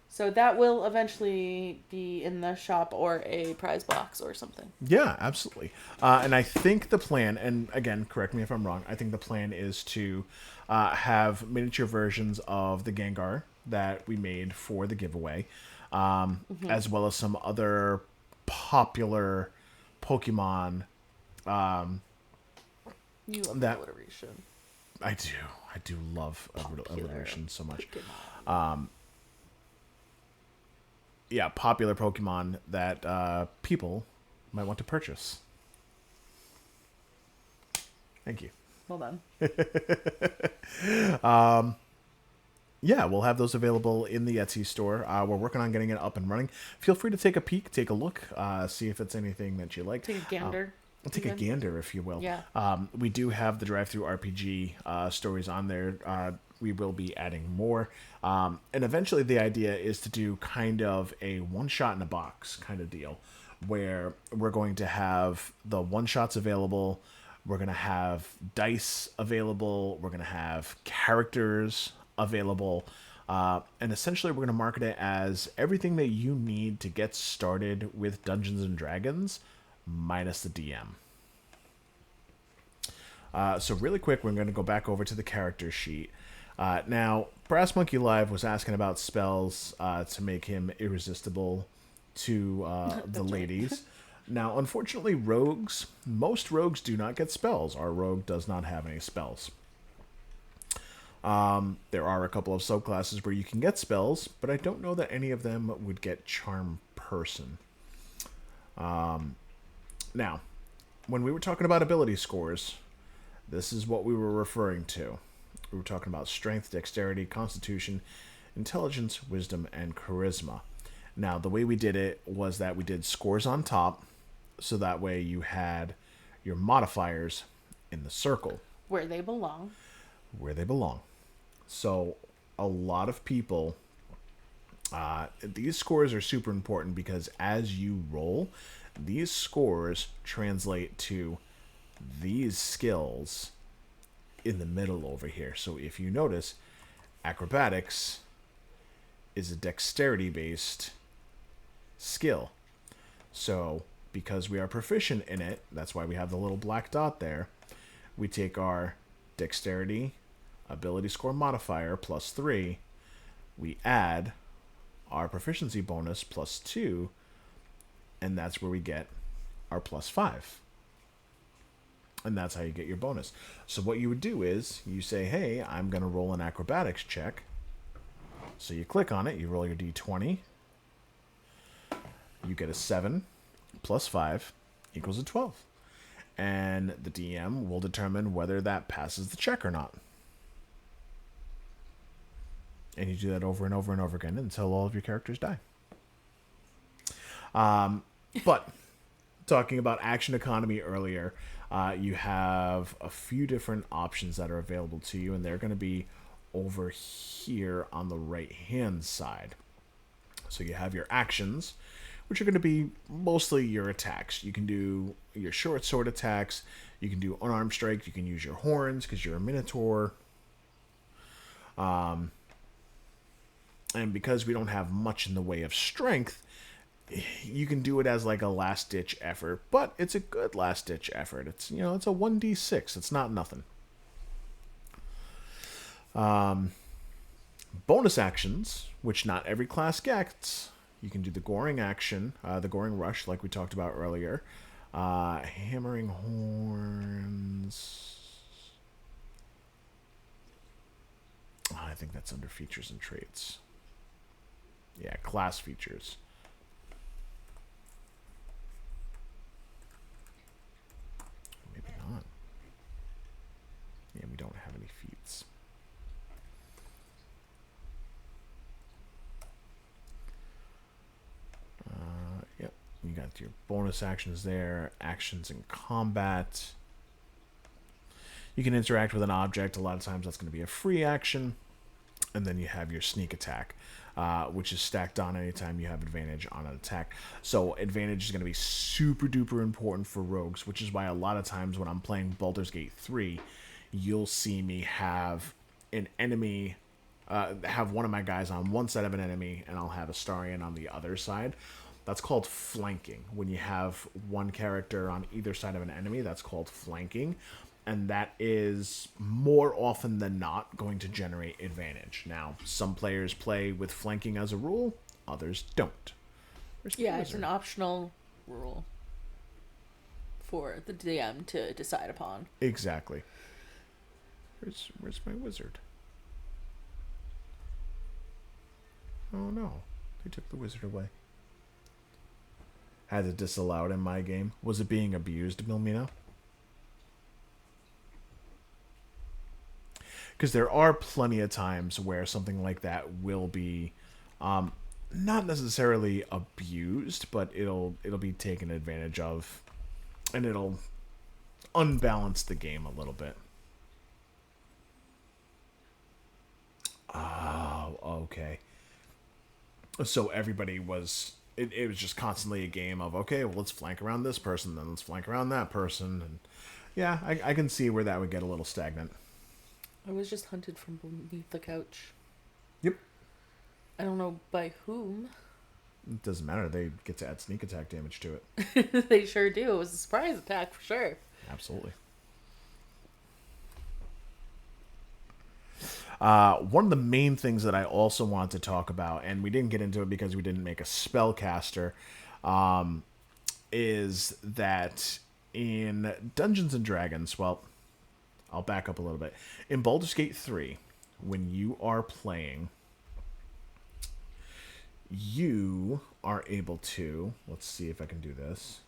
So that will eventually be in the shop or a prize box or something. Yeah, absolutely. And I think the plan, and again, correct me if I'm wrong, I think the plan is to have miniature versions of the Gengar that we made for the giveaway, as well as some other popular Pokemon. You love That- alliteration. I do. I do love alliteration so much. Pokemon. Yeah, popular Pokemon that people might want to purchase. Thank you. Well done. Yeah, we'll have those available in the Etsy store. We're working on getting it up and running. Feel free to take a peek, take a look, see if it's anything that you like. Take a gander. Take a even. gander, if you will. Yeah. We do have the Drive Through RPG stories on there. We will be adding more. And eventually the idea is to do kind of a one-shot in a box kind of deal, where we're going to have the one-shots available. We're going to have dice available. We're going to have characters available. And essentially we're going to market it as everything that you need to get started with Dungeons and Dragons minus the DM. So really quick, we're going to go back over to the character sheet. Now, Brass Monkey Live was asking about spells to make him irresistible to the ladies. Now, unfortunately, most rogues do not get spells. Our rogue does not have any spells. There are a couple of subclasses where you can get spells, but I don't know that any of them would get Charm Person. Now, when we were talking about ability scores, this is what we were referring to. We were talking about strength, dexterity, constitution, intelligence, wisdom, and charisma. Now, the way we did it was that we did scores on top, so that way you had your modifiers in the circle. Where they belong. Where they belong. So, a lot of people, these scores are super important because as you roll, these scores translate to these skills in the middle over here. So if you notice, acrobatics is a dexterity based skill. So because we are proficient in it, that's why we have the little black dot there, we take our dexterity ability score modifier +3, we add our proficiency bonus +2, and that's where we get our +5. And that's how you get your bonus. So what you would do is you say, hey, I'm going to roll an acrobatics check. So you click on it, you roll your d20. You get a 7 plus 5 equals a 12. And the DM will determine whether that passes the check or not. And you do that over and over and over again until all of your characters die. But talking about action economy earlier, you have a few different options that are available to you, and they're going to be over here on the right hand side. So you have your actions, which are going to be mostly your attacks. You can do your short sword attacks, you can do unarmed strike, you can use your horns because you're a minotaur. And because we don't have much in the way of strength, you can do it as like a last ditch effort, but it's a good last ditch effort. It's, you know, it's a 1d6. It's not nothing. Bonus actions, which not every class gets. You can do the goring action, the goring rush, like we talked about earlier. Hammering Horns. I think that's under features and traits. Yeah, class features. Maybe not. Yeah, we don't have any feats. Yep. You got your bonus actions there, actions in combat. You can interact with an object. A lot of times that's going to be a free action. And then you have your sneak attack, which is stacked on anytime you have advantage on an attack. So advantage is going to be super duper important for rogues, which is why a lot of times when I'm playing Baldur's Gate 3, you'll see me have an enemy, have one of my guys on one side of an enemy, and I'll have Astarion on the other side. That's called flanking. When you have one character on either side of an enemy, that's called flanking. And that is more often than not going to generate advantage. Now, some players play with flanking as a rule, others don't. Yeah, it's an optional rule for the DM to decide upon. Exactly. Where's my wizard? Oh no, they took the wizard away. Had to disallow it in my game. Was it being abused, Milmino? Because there are plenty of times where something like that will be not necessarily abused, but it'll be taken advantage of, and it'll unbalance the game a little bit. Oh, okay. So everybody was... It was just constantly a game of, okay, well, let's flank around this person, then let's flank around that person. And yeah, I can see where that would get a little stagnant. I was just hunted from beneath the couch. Yep. I don't know by whom. It doesn't matter. They get to add sneak attack damage to it. They sure do. It was a surprise attack for sure. Absolutely. One of the main things that I also want to talk about, and we didn't get into it because we didn't make a spellcaster, is that in Dungeons and Dragons, well, I'll back up a little bit. In Baldur's Gate 3, when you are playing, you are able to... Let's see if I can do this.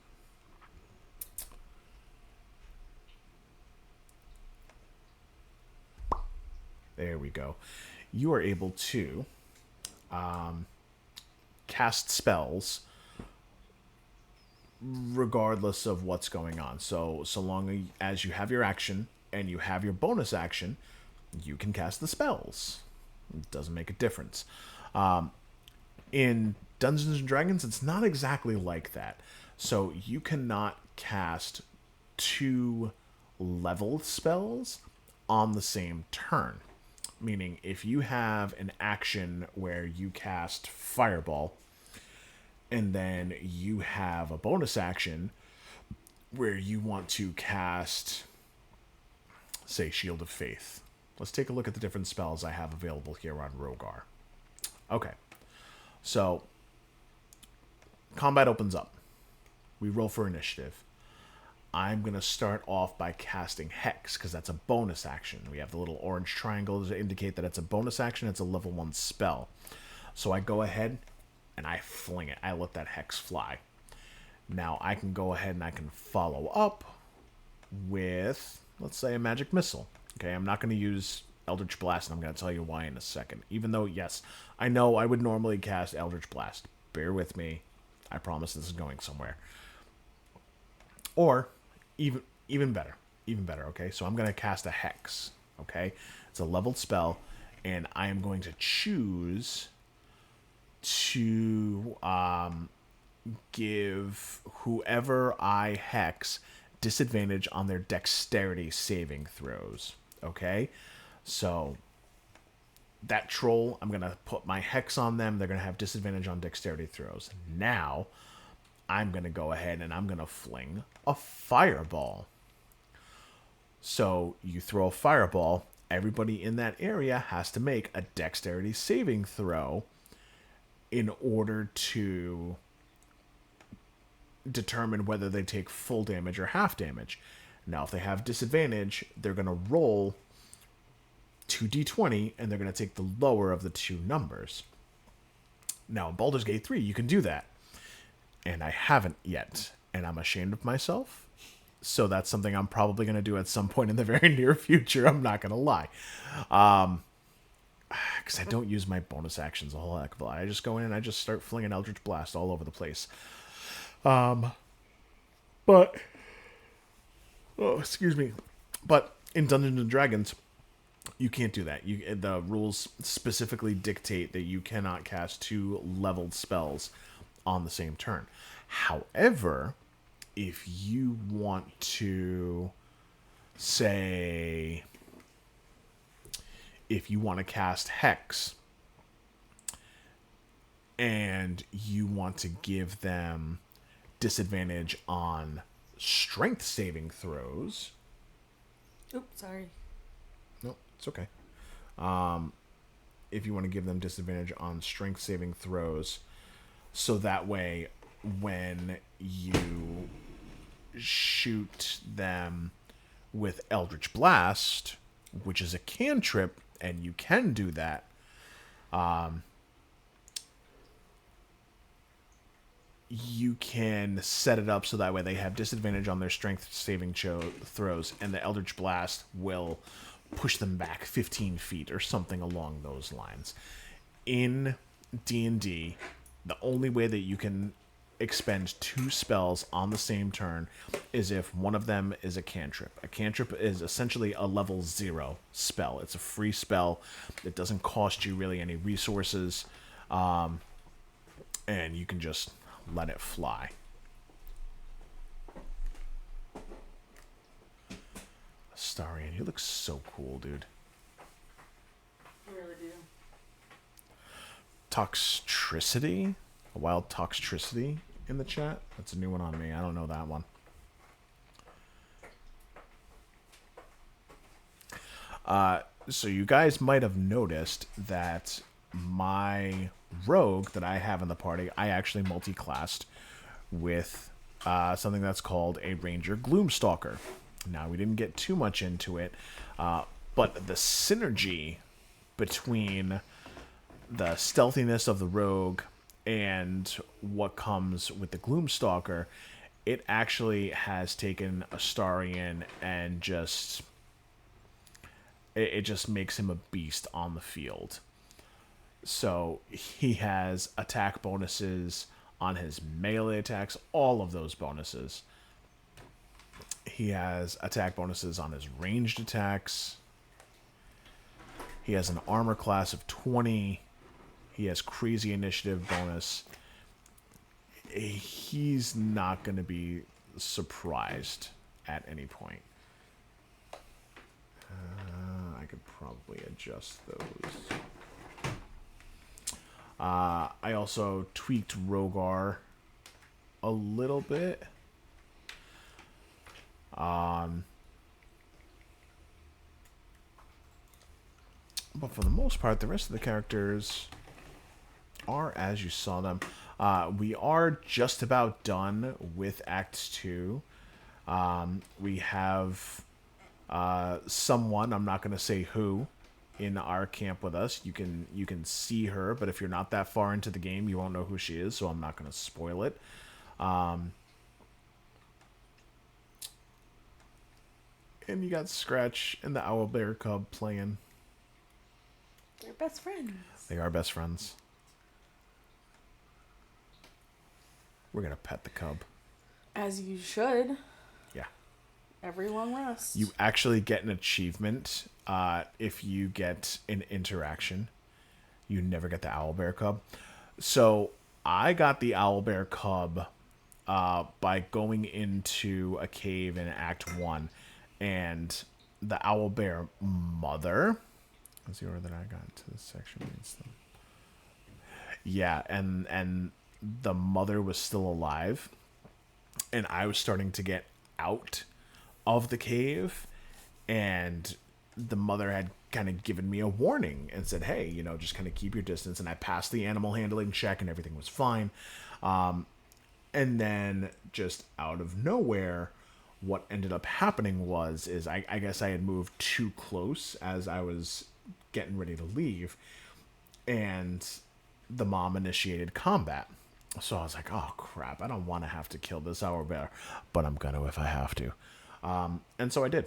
There we go. You are able to cast spells regardless of what's going on. So long as you have your action and you have your bonus action, you can cast the spells. It doesn't make a difference. In Dungeons and Dragons, it's not exactly like that. So you cannot cast 2 leveled spells on the same turn. Meaning, if you have an action where you cast Fireball, and then you have a bonus action where you want to cast, say, Shield of Faith. Let's take a look at the different spells I have available here on Rogar. Okay. So, combat opens up. We roll for initiative. I'm going to start off by casting Hex, because that's a bonus action. We have the little orange triangle to indicate that it's a bonus action. It's a level 1 spell. So I go ahead and I fling it. I let that Hex fly. Now I can go ahead and I can follow up with, let's say, a Magic Missile. Okay, I'm not going to use Eldritch Blast, and I'm going to tell you why in a second. Even though, yes, I know I would normally cast Eldritch Blast. Bear with me. I promise this is going somewhere. Or... Even better, okay? So I'm going to cast a Hex, okay? It's a leveled spell, and I am going to choose to give whoever I Hex disadvantage on their dexterity saving throws, okay? So that troll, I'm going to put my Hex on them. They're going to have disadvantage on dexterity throws. Now... I'm going to go ahead and I'm going to fling a fireball. So you throw a fireball, everybody in that area has to make a dexterity saving throw in order to determine whether they take full damage or half damage. Now, if they have disadvantage, they're going to roll 2d20 and they're going to take the lower of the two numbers. Now, in Baldur's Gate 3, you can do that. And I haven't yet. And I'm ashamed of myself. So that's something I'm probably going to do at some point in the very near future. I'm not going to lie. Because I don't use my bonus actions a whole heck of a lot. I just go in and I just start flinging Eldritch Blast all over the place. But... Oh, excuse me. But in Dungeons & Dragons... You can't do that. The rules specifically dictate that you cannot cast two leveled spells on the same turn. However, if you want to, say, if you want to cast Hex and you want to give them disadvantage on strength saving throws... Oops, sorry. No, it's okay. If you want to give them disadvantage on strength saving throws, so that way when you shoot them with Eldritch Blast, which is a cantrip, and you can do that, you can set it up so that way they have disadvantage on their strength saving throws, and the Eldritch Blast will push them back 15 feet or something along those lines. In D&D, the only way that you can expend two spells on the same turn is if one of them is a cantrip. A cantrip is essentially a level 0 spell. It's a free spell. It doesn't cost you really any resources. And you can just let it fly. Astarion, you look so cool, dude. I really do. Toxtricity? A wild Toxtricity in the chat? That's a new one on me. I don't know that one. So you guys might have noticed that my rogue that I have in the party, I actually multi-classed with something that's called a Ranger Gloomstalker. Now, we didn't get too much into it, but the synergy between the stealthiness of the rogue and what comes with the Gloomstalker, it actually has taken Astarion and just... It just makes him a beast on the field. So, he has attack bonuses on his melee attacks, all of those bonuses. He has attack bonuses on his ranged attacks. He has an armor class of 20. He has crazy initiative bonus. He's not going to be surprised at any point. I could probably adjust those. I also tweaked Rogar a little bit. But for the most part, the rest of the characters are as you saw them. We are just about done with Act 2. We have someone, I'm not going to say who, in our camp with us. You can see her, but if you're not that far into the game, you won't know who she is, so I'm not going to spoil it. And you got Scratch and the Owlbear Cub playing. They're best friends. They are best friends. We're going to pet the cub. As you should. Yeah. Everyone rests. You actually get an achievement if you get an interaction. You never get the Owlbear Cub. So I got the Owlbear Cub by going into a cave in Act 1. And the Owlbear mother... What's the order that I got into this section? Yeah, and the mother was still alive. And I was starting to get out of the cave. And the mother had kind of given me a warning and said, hey, just kind of keep your distance. And I passed the animal handling check and everything was fine. And And then just out of nowhere, what ended up happening is I guess I had moved too close as I was getting ready to leave, and the mom initiated combat. So I was like, oh crap, I don't want to have to kill this owlbear, but I'm gonna if I have to. And so I did.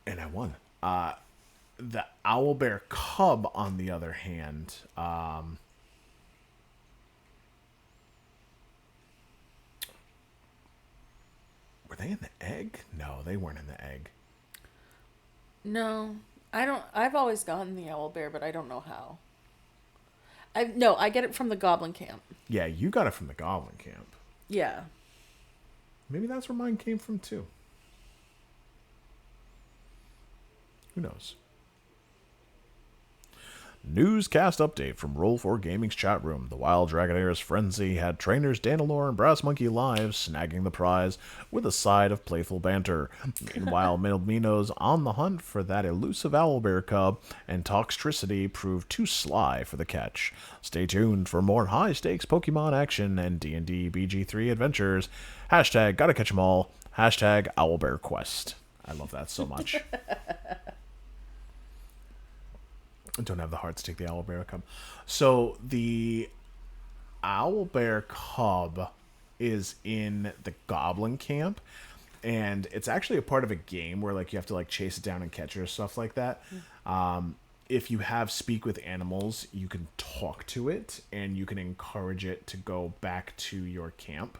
And I won. The owlbear cub, on the other hand, were they in the egg? No, they weren't in the egg. No, I don't. I've always gotten the owl bear, but I don't know how. I get it from the goblin camp. Yeah, you got it from the goblin camp. Yeah. Maybe that's where mine came from too. Who knows? Newscast update from Roll4 Gaming's chat room. The Wild Dragonair's frenzy had trainers Danalor and Brass Monkey live, snagging the prize with a side of playful banter. Meanwhile, Mino's on the hunt for that elusive owlbear cub, and Toxtricity proved too sly for the catch. Stay tuned for more high-stakes Pokemon action and D&D BG3 adventures. Hashtag gotta catch 'em all. Hashtag owlbear quest. I love that so much. I don't have the heart to take the owlbear cub. So the owlbear cub is in the goblin camp, and it's actually a part of a game where like you have to like chase it down and catch it or stuff like that. If you have speak with animals, you can talk to it and you can encourage it to go back to your camp.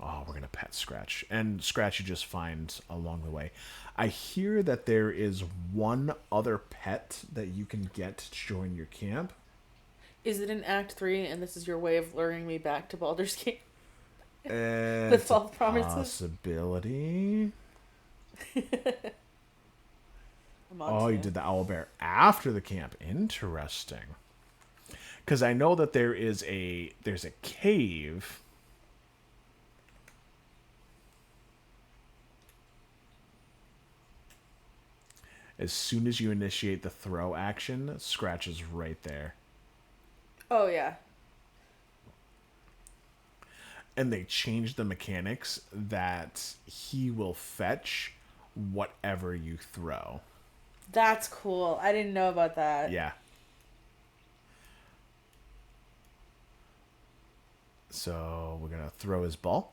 Oh, we're going to pet Scratch. And Scratch you just find along the way. I hear that there is one other pet that you can get to join your camp. Is it in Act 3 and this is your way of luring me back to Baldur's Gate? With false promises? Possibility. Oh, you did the owlbear after the camp. Interesting. Because I know that there's a cave. As soon as you initiate the throw action, Scratch is right there. Oh, yeah. And they changed the mechanics that he will fetch whatever you throw. That's cool. I didn't know about that. Yeah. So we're going to throw his ball.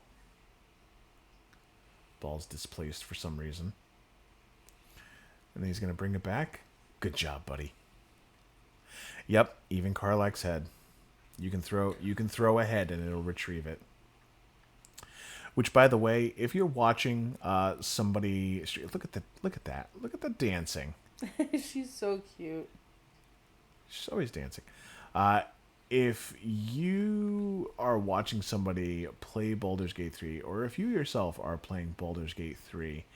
Ball's displaced for some reason. And then he's going to bring it back. Good job, buddy. Yep, even Karlach's head. You can throw a head and it'll retrieve it. Which, by the way, if you're watching somebody, look at that, look at the dancing. She's so cute. She's always dancing. If you are watching somebody play Baldur's Gate 3, or if you yourself are playing Baldur's Gate 3,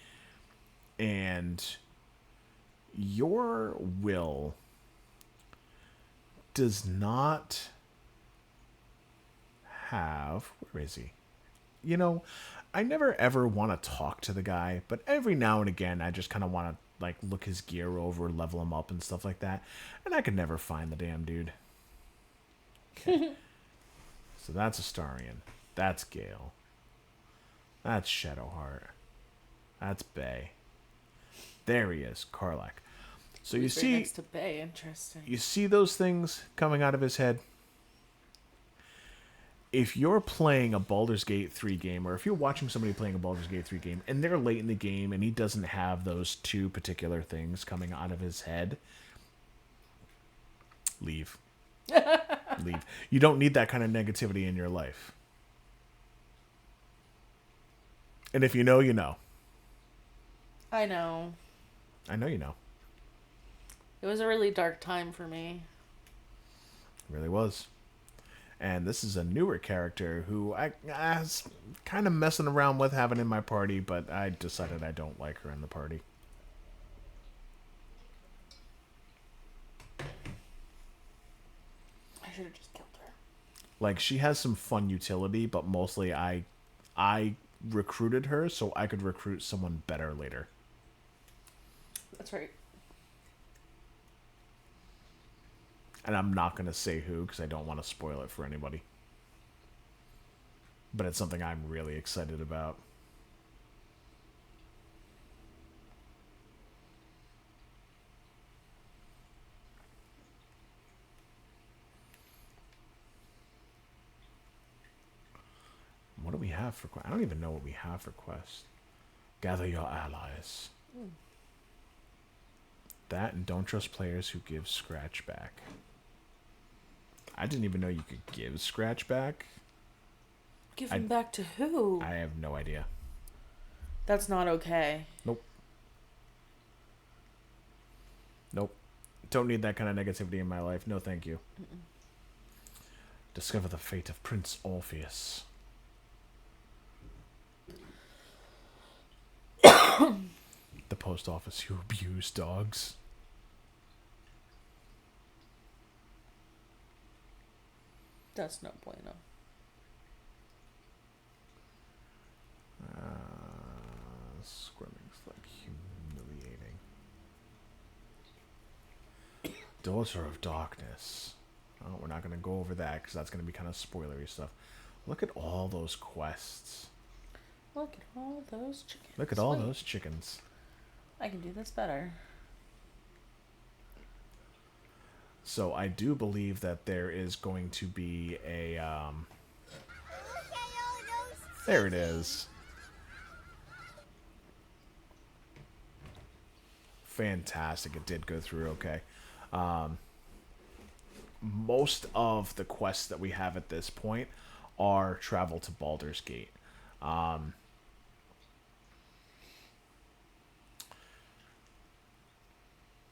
and your will does not have... Where is he? You know, I never ever want to talk to the guy, but every now and again I just kind of want to like look his gear over, level him up and stuff like that, and I could never find the damn dude. Okay. So that's Astarion. That's Gale. That's Shadowheart. That's Bay. There he is, Karlach. So you see, next to Bay. Interesting. You see those things coming out of his head? If you're playing a Baldur's Gate 3 game, or if you're watching somebody playing a Baldur's Gate 3 game, and they're late in the game, and he doesn't have those two particular things coming out of his head, leave. Leave. You don't need that kind of negativity in your life. And if you know, you know. I know. I know you know. It was a really dark time for me. It really was. And this is a newer character who I was kind of messing around with having in my party, but I decided I don't like her in the party. I should have just killed her. Like, she has some fun utility, but mostly I recruited her so I could recruit someone better later. That's right. And I'm not going to say who because I don't want to spoil it for anybody. But it's something I'm really excited about. What do we have for quest? I don't even know what we have for quest. Gather your allies. That and don't trust players who give scratch back. I didn't even know you could give scratch back. Give him back to who? I have no idea. That's not okay. Nope. Nope. Don't need that kind of negativity in my life. No, thank you. Discover the fate of Prince Orpheus. The post office, you abuse dogs. That's no bueno. Scrimming's like humiliating. Daughter of Darkness. Oh, we're not going to go over that because that's going to be kind of spoilery stuff. Look at all those quests. Look at all those chickens. Look at all those chickens. I can do this better. So I do believe that there is going to be a there it is. Fantastic. It did go through okay. Most of the quests that we have at this point are travel to Baldur's Gate.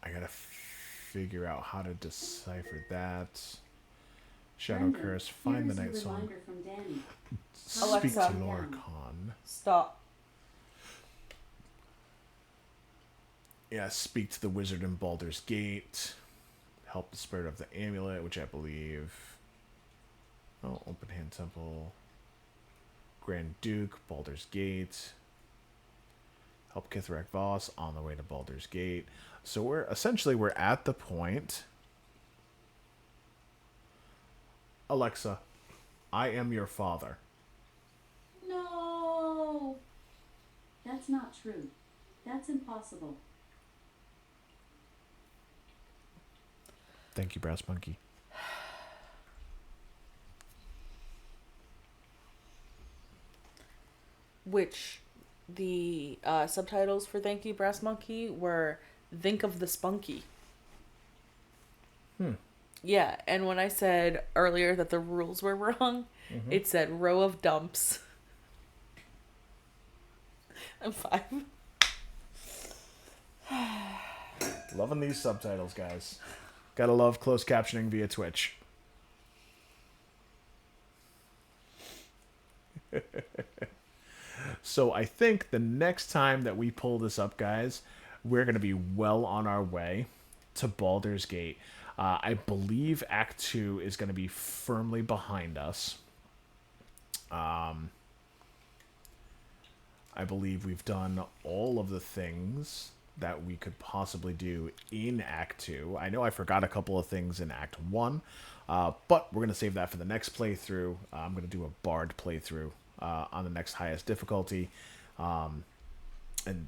I gotta figure out how to decipher that. Shadow Curse, find the Night Song. Speak Alexa. to Lorcan. Stop. Yeah, speak to the wizard in Baldur's Gate. Help the spirit of the amulet, which I believe. Oh, Open Hand Temple. Grand Duke, Baldur's Gate. Help Kithrak Voss on the way to Baldur's Gate. So we're at the point. Alexa, I am your father. No! That's not true. That's impossible. Thank you, Brass Monkey. Which the subtitles for Thank You, Brass Monkey were Think of the Spunky. Yeah, and when I said earlier that the rules were wrong, it said row of dumps. I'm 5. Loving these subtitles, guys. Gotta love closed captioning via Twitch. So I think the next time that we pull this up, guys, we're going to be well on our way to Baldur's Gate. I believe Act 2 is going to be firmly behind us. I believe we've done all of the things that we could possibly do in Act 2. I know I forgot a couple of things in Act 1, but we're going to save that for the next playthrough. I'm going to do a Bard playthrough on the next highest difficulty, and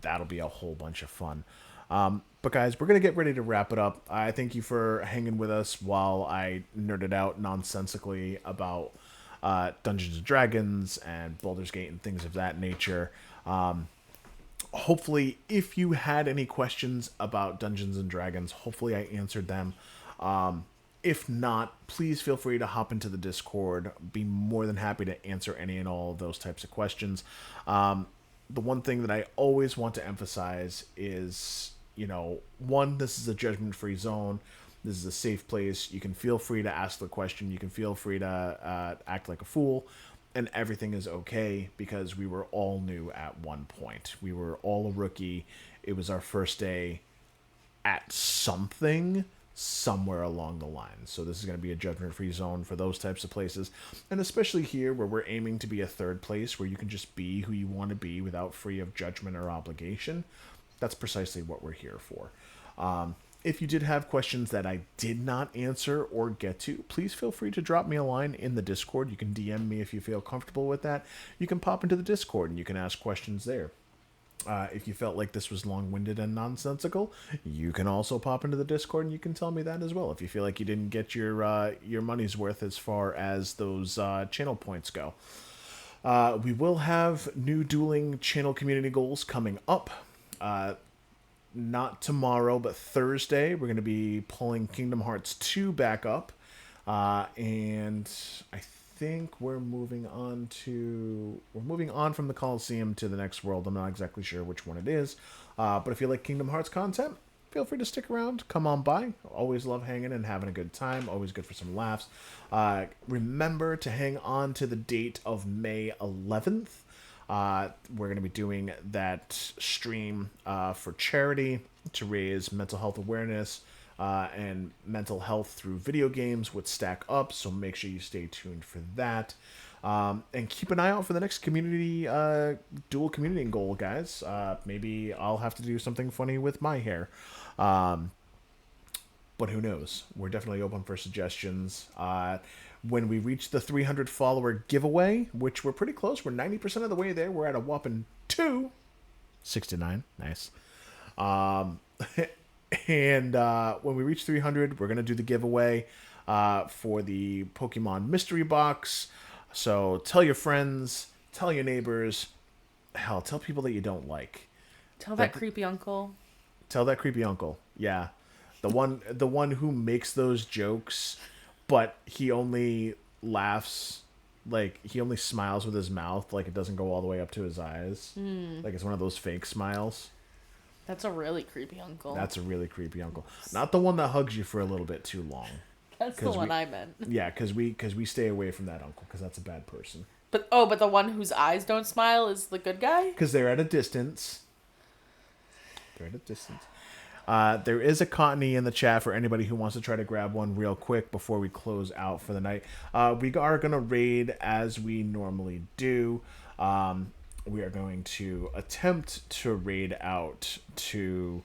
that'll be a whole bunch of fun. But guys, we're going to get ready to wrap it up. I thank you for hanging with us while I nerded out nonsensically about Dungeons & Dragons and Baldur's Gate and things of that nature. Hopefully, if you had any questions about Dungeons & Dragons, hopefully I answered them. If not, please feel free to hop into the Discord. Be more than happy to answer any and all of those types of questions. The one thing that I always want to emphasize is, one, this is a judgment-free zone. This is a safe place. You can feel free to ask the question. You can feel free to act like a fool. And everything is okay because we were all new at one point. We were all a rookie. It was our first day at something somewhere along the line. So this is going to be a judgment-free zone for those types of places. And especially here where we're aiming to be a third place where you can just be who you want to be without free of judgment or obligation. That's precisely what we're here for. if you did have questions that I did not answer or get to, please feel free to drop me a line in the Discord. You can DM me if you feel comfortable with that. You can pop into the Discord and you can ask questions there. If you felt like this was long-winded and nonsensical, you can also pop into the Discord and you can tell me that as well. If you feel like you didn't get your money's worth as far as those channel points go. We will have new dueling channel community goals coming up. Not tomorrow, but Thursday, we're going to be pulling Kingdom Hearts 2 back up. And I think we're moving on from the Coliseum to the next world. I'm not exactly sure which one it is. But if you like Kingdom Hearts content, feel free to stick around. Come on by. Always love hanging and having a good time. Always good for some laughs. Remember to hang on to the date of May 11th. We're going to be doing that stream for charity to raise mental health awareness and mental health through video games with Stack Up. So make sure you stay tuned for that. And keep an eye out for the next community dual community goal, guys. Maybe I'll have to do something funny with my hair. But who knows? We're definitely open for suggestions. When we reach the 300 follower giveaway, which we're pretty close, we're 90% of the way there. We're at a whopping 269. Nice. And when we reach 300, we're going to do the giveaway for the Pokemon Mystery Box. So tell your friends, tell your neighbors, hell, tell people that you don't like. Tell that creepy uncle. Tell that creepy uncle. Yeah. The one who makes those jokes, but he only laughs, like he only smiles with his mouth, like it doesn't go all the way up to his eyes. Like it's one of those fake smiles. That's a really creepy uncle. That's a really creepy uncle. Not the one that hugs you for a little bit too long. That's the one I meant. Yeah, because we stay away from that uncle because that's a bad person. But the one whose eyes don't smile is the good guy? Because they're at a distance. There is a Cottony in the chat for anybody who wants to try to grab one real quick before we close out for the night. We are going to raid as we normally do. We are going to attempt to raid out to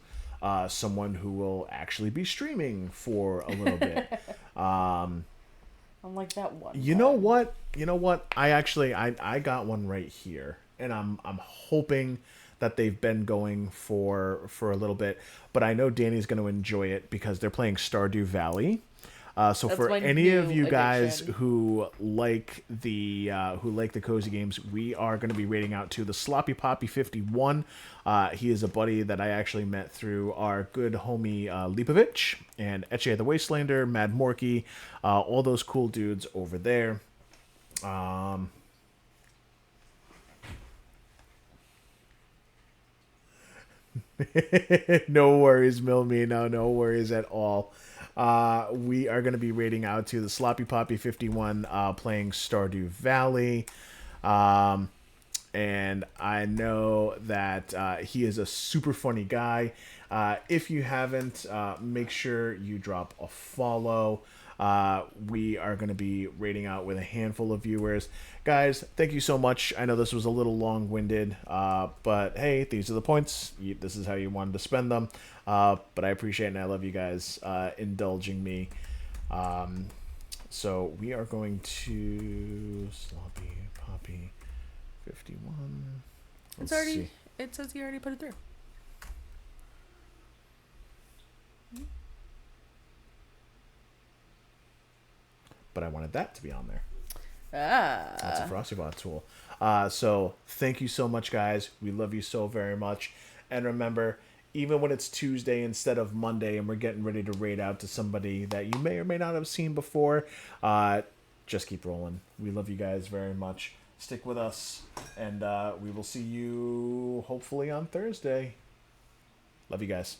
someone who will actually be streaming for a little bit. I'm like that one. You know what? I got one right here, and I'm hoping that they've been going for a little bit, but I know Danny's going to enjoy it because they're playing Stardew Valley. So That's for my any of you new guys addiction. who like the cozy games, we are going to be raiding out to the Sloppy Poppy 51. He is a buddy that I actually met through our good homie Lipovich and Etche the Wastelander, Mad Morky, all those cool dudes over there. No worries, Milmino. No worries at all. We are going to be raiding out to the Sloppy Poppy 51 playing Stardew Valley. And I know that he is a super funny guy. If you haven't, make sure you drop a follow. We are going to be raiding out with a handful of viewers. Guys, thank you so much. I know this was a little long-winded, but hey, these are the points. This is how you wanted to spend them. But I appreciate it and I love you guys indulging me. So we are going to Sloppy Poppy 51. It's already. It says you already put it through. But I wanted that to be on there. That's Ah. a FrostyBot tool. So thank you so much, guys. We love you so very much. And remember, even when it's Tuesday instead of Monday and we're getting ready to raid out to somebody that you may or may not have seen before, just keep rolling. We love you guys very much. Stick with us, and we will see you hopefully on Thursday. Love you guys.